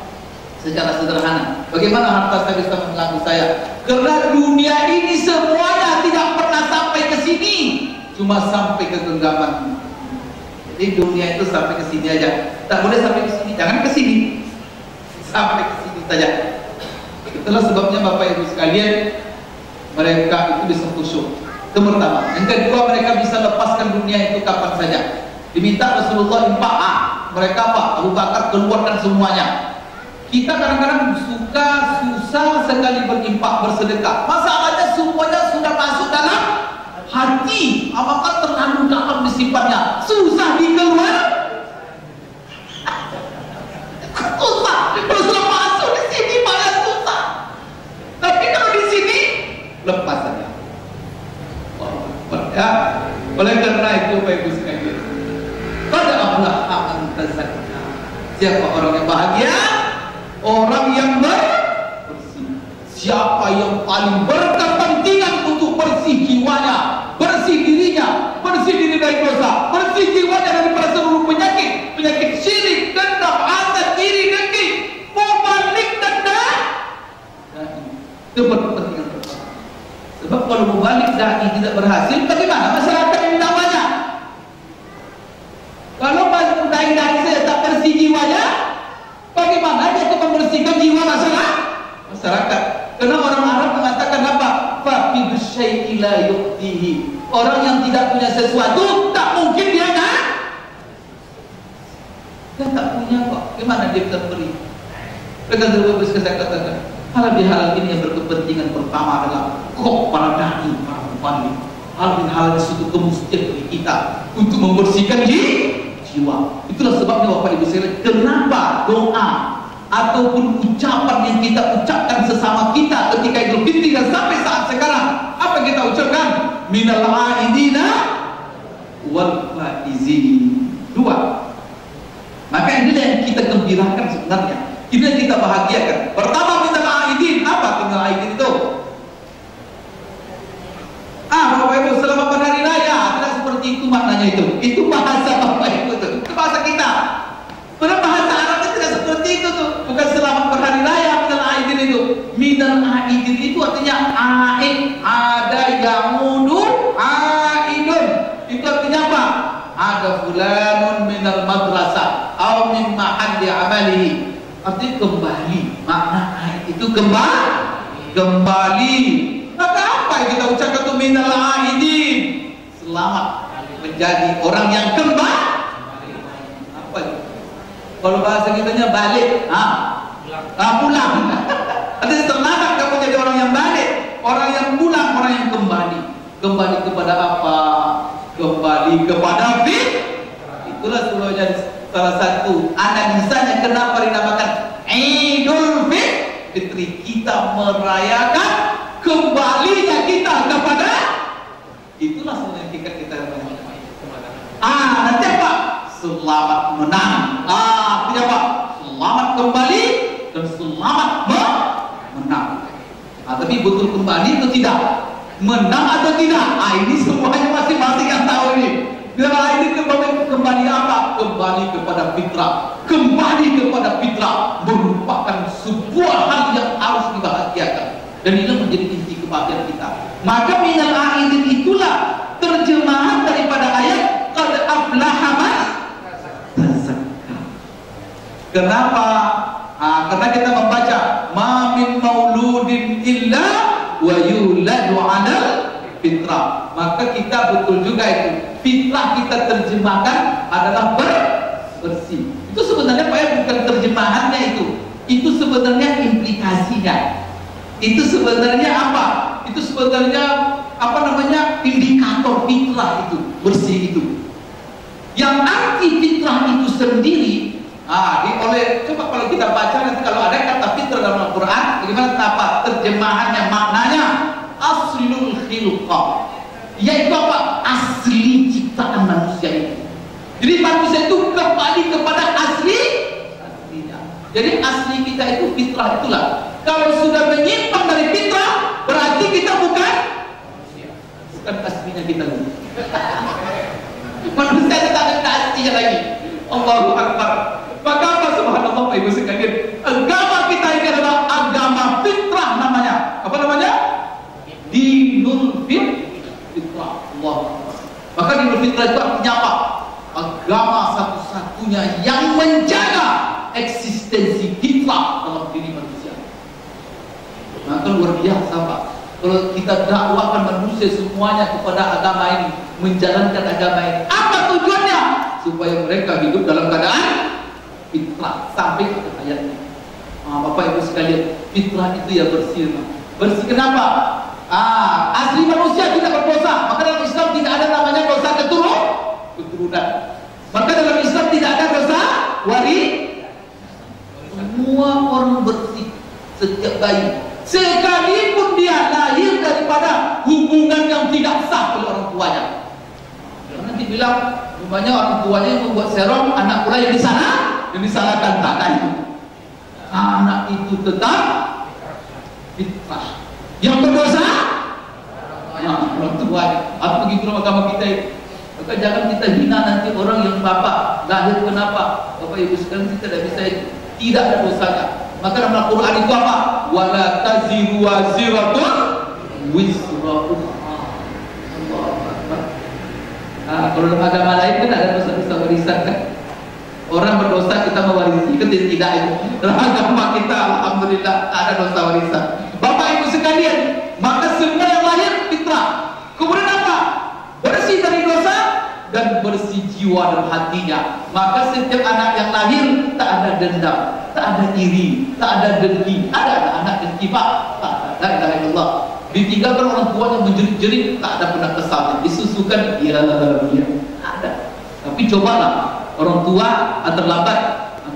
Secara sederhana, bagaimana harta saya bisa mengganggu saya? Karena dunia ini semuanya tidak pernah sampai ke sini, cuma sampai ke genggaman. Jadi dunia itu sampai ke sini aja. Tak boleh sampai ke sini, jangan ke sini. Sampai ke sini saja. Itulah sebabnya Bapak Ibu sekalian, mereka itu bisa khusyuk. Itu pertama. Yang kedua, mereka bisa lepaskan dunia itu kapan saja. Diminta Rasulullah infak, mereka apa? Abu Bakar keluarkan semuanya. Kita kadang-kadang susah sekali berinfak, bersedekah. Masalahnya semuanya sudah masuk dalam hati, apakah terlalu dalam disimpannya, susah dikeluar. Susah, terus masuk di sini malah susah. Tapi kalau di sini lepas saja. Ya, oleh karena itu Bapak Ibu sekalian, pada Allah akan terzakka. Siapa orang yang bahagia? Orang yang bersih. Siapa yang paling berkepentingan untuk bersih jiwanya, bersih dirinya, bersih diri dari dosa, bersih jiwanya dari seluruh penyakit syirik, dendam, hasad, iri, dengki, mubalik, dendam. Itu berkepentingan. Sebab kalau mubalik dai tidak berhasil, bagaimana masyarakat yang mendawanya? Kalau dai saya tak bersih jiwanya, bagaimana dia itu membersihkan jiwa masyarakat. Karena orang Arab mengatakan apa? Faqidu syai'i la yu'tihi. Orang yang tidak punya sesuatu tak mungkin dia tak punya kok. Gimana dia bisa beri? Dengan terus saya katakan, hal ini yang berkepentingan pertama adalah kok para dai, para mubalik. Hal itu kemustian bagi kita untuk membersihkan jiwa. Itulah sebabnya Bapak Ibu sekalian, kenapa doa ataupun ucapan yang kita ucapkan sesama kita ketika Idul Fitri dan sampai saat sekarang, apa yang kita ucapkan? Minal aidina wal faizin. Dua. Maka ini yang kita gembirakan sebenarnya. Ini yang kita bahagiakan. Pertama, minal aidin. Apa minal aidin itu? Bapak Ibu, selamat berhari raya. Tidak seperti itu maknanya itu. Itu bahasa Bapak Ibu itu. Itu bahasa kita. Padahal bahasa Arabnya tidak seperti itu tuh. Bukan selamat berhari raya minal aidin itu. Minal aidin itu artinya aid, ada yamudu, aidun. Itu artinya apa? Ada fulanun minal madrasah atau min mahalli amalihi. Artinya kembali. Makna aid itu kembali. Maka apa yang kita ucapkan itu minal aidin? Selamat menjadi orang yang kembali. Apa itu? Kalau bahasa kitanya balik, pulang. Artinya selamat kamu jadi orang yang balik, orang yang pulang, orang yang kembali. Kembali kepada apa? Kembali kepada Itulah sebenarnya salah satu analisanya kenapa dinamakan Idul Fitri. Kita merayakan kembalinya kita kepada, itulah sebenarnya kita nanti apa? Selamat menang. Artinya apa? Selamat kembali dan selamat menang. Tapi betul kembali atau tidak? Menang atau tidak? Ini semuanya masing-masing yang tahu ini. Dalam ini kembali apa? Kembali kepada fitrah. Kembali kepada fitrah merupakan sebuah hal yang harus dibahagiakan. Dan ini menjadi inti kebahagiaan kita. Maka minal aidin itulah terjemahan daripada ayat qad aflaha man tazakka. Kenapa? Karena kita membaca ma min mauludin illa wa yuladu 'alal fitrah. Maka kita betul juga itu. Fitrah kita terjemahkan adalah bersih. Itu sebenarnya Pak, bukan terjemahannya itu. Itu sebenarnya implikasinya. Itu sebenarnya apa? Itu sebenarnya indikator fitrah itu, bersih itu. Yang anti fitrah itu sendiri, coba kalau kita baca nanti kalau ada kata fitrah dalam Al-Quran, bagaimana apa terjemahannya, maknanya aslul khilqah, yaitu apa? Asli ciptaan manusia itu. Jadi manusia itu kembali kepada aslinya. Jadi asli kita itu fitrah itulah. Kalau sudah menyimpang dari fitrah, berarti kita bukan aslinya kita. Manusia kita ada aslinya lagi. Allahu Akbar. Maka apa subhanallah Pak Ibu sekalian? Agama kita ini adalah agama fitrah namanya. Apa namanya? Dinul fitrah. Allah. Maka dinul fitrah itu artinya apa? Agama satu-satunya yang menjaga eksistensi fitrah dalam diri manusia. Maka luar biasa Pak. Kalau kita dakwakan manusia semuanya kepada agama ini, menjalankan agama ini, apa tujuannya? Supaya mereka hidup dalam keadaan fitrah. Sampai ke ayatnya. Bapak Ibu sekalian, fitrah itu ya bersih. Bersih kenapa? Asli manusia tidak berdosa. Maka dalam Islam tidak ada namanya dosa keturunan. Maka dalam Islam tidak ada dosa semua orang bersih setiap bayi, sekalipun dia lahir daripada hubungan yang tidak sah oleh orang tuanya. Karena dibilang rupanya orang tuanya yang membuat serong, anak pula yang disalahkan. Tak itu. Anak itu tetap fitrah. Yang berdosa orang tuanya. Apa begitu agama kita itu? Maka jangan kita hina nanti orang yang bapak lahir kenapa? Bapak Ibu sekalian, kita tidak bisa itu. Tidak ada dosanya. Maka dalam Al-Quran itu apa? Wala taziru waziratun wizra ukhra. Allahu Akbar. Kalau dalam agama lain kan ada dosa-dosa warisan kan? Orang berdosa kita mewarisi, kan tidak itu. Dalam agama kita alhamdulillah tak ada dosa warisan. Bapak Ibu sekalian, maka semua yang lahir fitrah. Kemudian apa? Bersih dari dosa dan bersih jiwa dan hatinya. Maka setiap anak yang lahir tak ada dendam, tak ada iri, tak ada dengki. Ada anak dengki Pak, la ilaha illallah. Ditinggalkan orang tuanya menjerit-jerit, tak ada pernah kesal. Disusukan, ya ada. Tapi cobalah orang tua terlambat,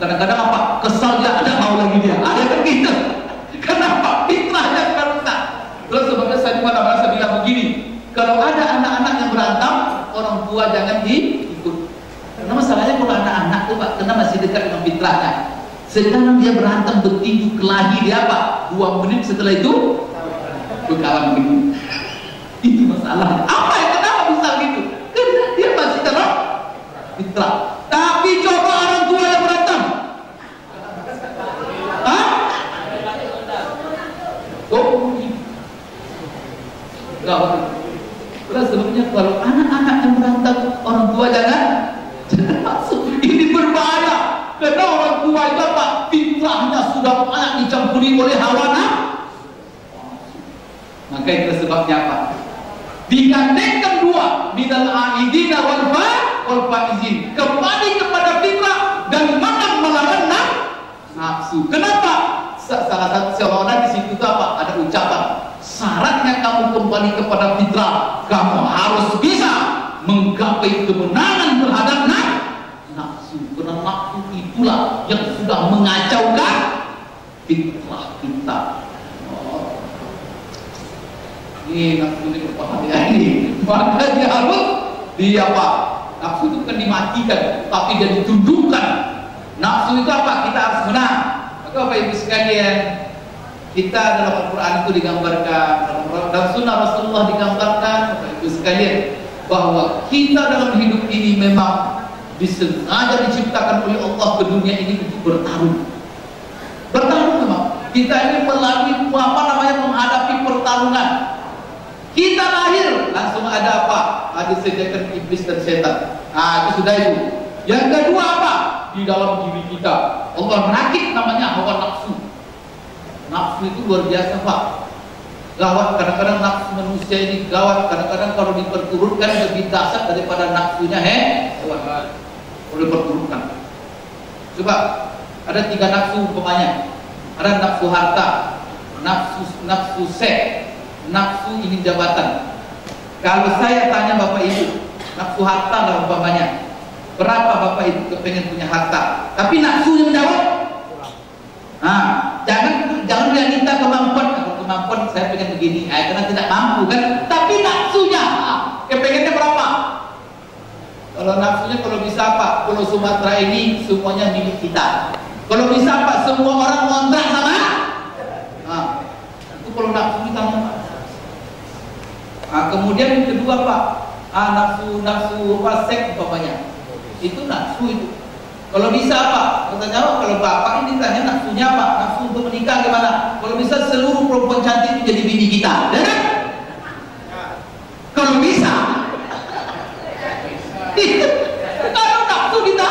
kadang-kadang apa? Kesal dia, ada mau lagi dia. Ada kan gitu. Kenapa? Fitrahnya rusak. Terus sebabnya saya juga merasa bilang begini, kalau ada anak-anak yang berantem, orang tua jangan diikut. Karena masalahnya kalau anak-anak tuh Pak, karena masih dekat dengan fitrahnya. Sekarang dia berantem bertinju kelahi, dia apa? 2 menit setelah itu berkawan begini. Itu masalahnya. Apa yang kenapa bisa gitu? Karena dia masih dalam fitrah. Tapi coba orang tua yang berantem. Hah? Oh, enggak. Terus sebetulnya kalau anak-anak yang berantem, orang tua jangan masuk. Ini berbahaya. Karena orang tua itu apa? Fitrahnya sudah banyak dicampuri oleh hawa nafsu. Maka itu sebabnya apa? Digandengkan dua, minal aidina wal faizin, kembali kepada fitrah dan menang melawan nafsu. Kenapa? Salah satu seorang di situ itu apa? Ada ucapan, syaratnya kamu kembali kepada fitrah, kamu harus bisa menggapai kemenangan terhadap nafsu. Karena nafsu itulah yang sudah mengacaukan fitrah kita. Ini nafsu ini berbahaya ini. Maka dia harus apa? Nafsu itu bukan dimatikan, tapi dia ditundukkan. Nafsu itu apa? Kita harus menang. Maka Bapak Ibu sekalian, kita dalam Al-Quran itu digambarkan, dalam Sunnah Rasulullah digambarkan, Bapak Ibu sekalian, bahwa kita dalam hidup ini memang disengaja diciptakan oleh Allah ke dunia ini untuk bertarung. Bertarung memang. Kita ini melalui menghadapi pertarungan. Kita lahir langsung ada apa? Ada disediakan iblis dan setan. Nah, itu sudah itu. Yang kedua apa? Di dalam diri kita Allah merakit namanya hawa nafsu. Nafsu itu luar biasa Pak. Gawat. Kadang-kadang nafsu manusia ini gawat. Kadang-kadang kalau diperturutkan lebih dahsyat daripada nafsunya hewan. Kalau diperturutkan. Coba ada 3 nafsu umpamanya. Ada nafsu harta, nafsu seks, nafsu ingin jabatan. Kalau saya tanya Bapak Ibu, nafsu harta lah umpamanya, berapa Bapak Ibu kepengen punya harta? Tapi nafsu yang jawab. Nah, jangan dia minta kemampuan. Kalau kemampuan saya pengen begini, karena tidak mampu kan. Tapi nafsunya, kepengennya berapa? Kalau nafsunya kalau bisa apa? Pulau Sumatera ini semuanya milik kita. Kalau bisa apa? Semua orang ngontrak sama. Nah, itu kalau nafsu kita. Nah, kemudian yang kedua Pak, nafsu seks umpamanya. Itu nafsu itu. Kalau bisa apa? Kata jawab, kalau bapak ini tanya nafsunya apa? Nafsu untuk menikah gimana? Kalau bisa seluruh perempuan cantik itu jadi bini kita, ya kan? Kalau bisa. Kalau nafsu kita.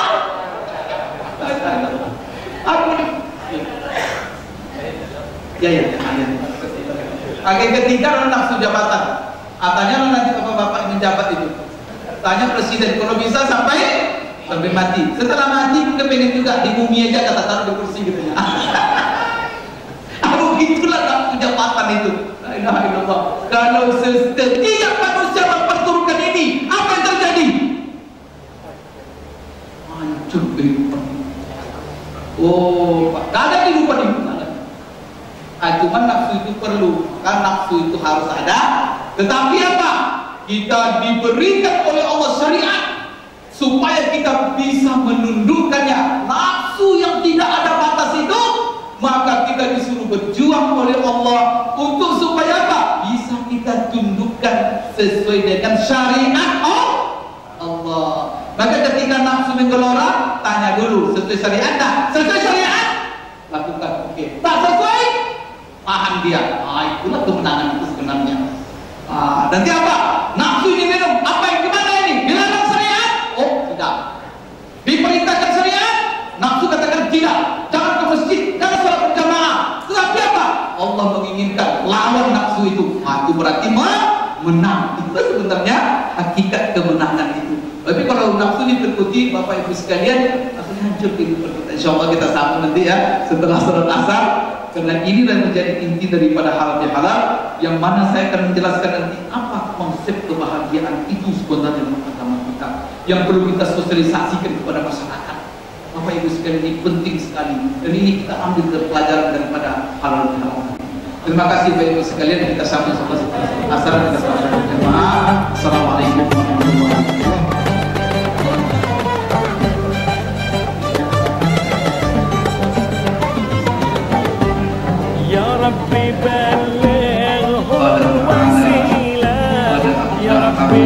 Aku nih. Ya. Yang ketiga adalah nafsu jabatan. Tanya nanti apa bapak ingin jabat itu. Tanya presiden, kalau bisa sampai mati. Setelah mati kita pengen juga di bumi aja, kata taruh di kursi gitu ya. Begitulah nafsu jabatan itu. La ilaha illallah. Kalau setiap manusia memperturutkan ini, apa yang terjadi? Hancur kehidupan. Oh, Pak, gak ada kehidupan itu. Cuma nafsu itu perlu, kan nafsu itu harus ada. Tetapi apa? Kita diberikan oleh Allah syariat supaya kita bisa menundukkannya. Nafsu yang tidak ada batas itu, maka kita disuruh berjuang oleh Allah untuk supaya apa? Bisa kita tundukkan sesuai dengan syariat Allah. Maka ketika nafsu menggelora, tanya dulu, sesuai syariat tak? Sesuai syariat, lakukan. Oke. Tak sesuai, paham dia. Itulah kemenangan itu sebenarnya. Nanti apa? Nafsu ini minum. Apa yang gimana ini? Dilarang syariat? Oh, tidak. Diperintahkan syariat? nafsu ini berikuti Bapak Ibu sekalian akan hancur kehidupan kita. Insya Allah kita sambung nanti ya setelah salat asar, karena inilah menjadi inti daripada halal bihalal, yang mana saya akan menjelaskan nanti apa konsep kebahagiaan itu sebenarnya dalam agama kita yang perlu kita sosialisasikan kepada masyarakat. Bapak Ibu sekalian, ini penting sekali, dan ini kita ambil pelajaran daripada halal bihalal. Terima kasih Bapak Ibu sekalian, kita sambung sampai asar dan kita sampaikan jemaah. Assalamualaikum warahmatullahi wabarakatuh. يا ربي بلغهم وسيلة يا ربي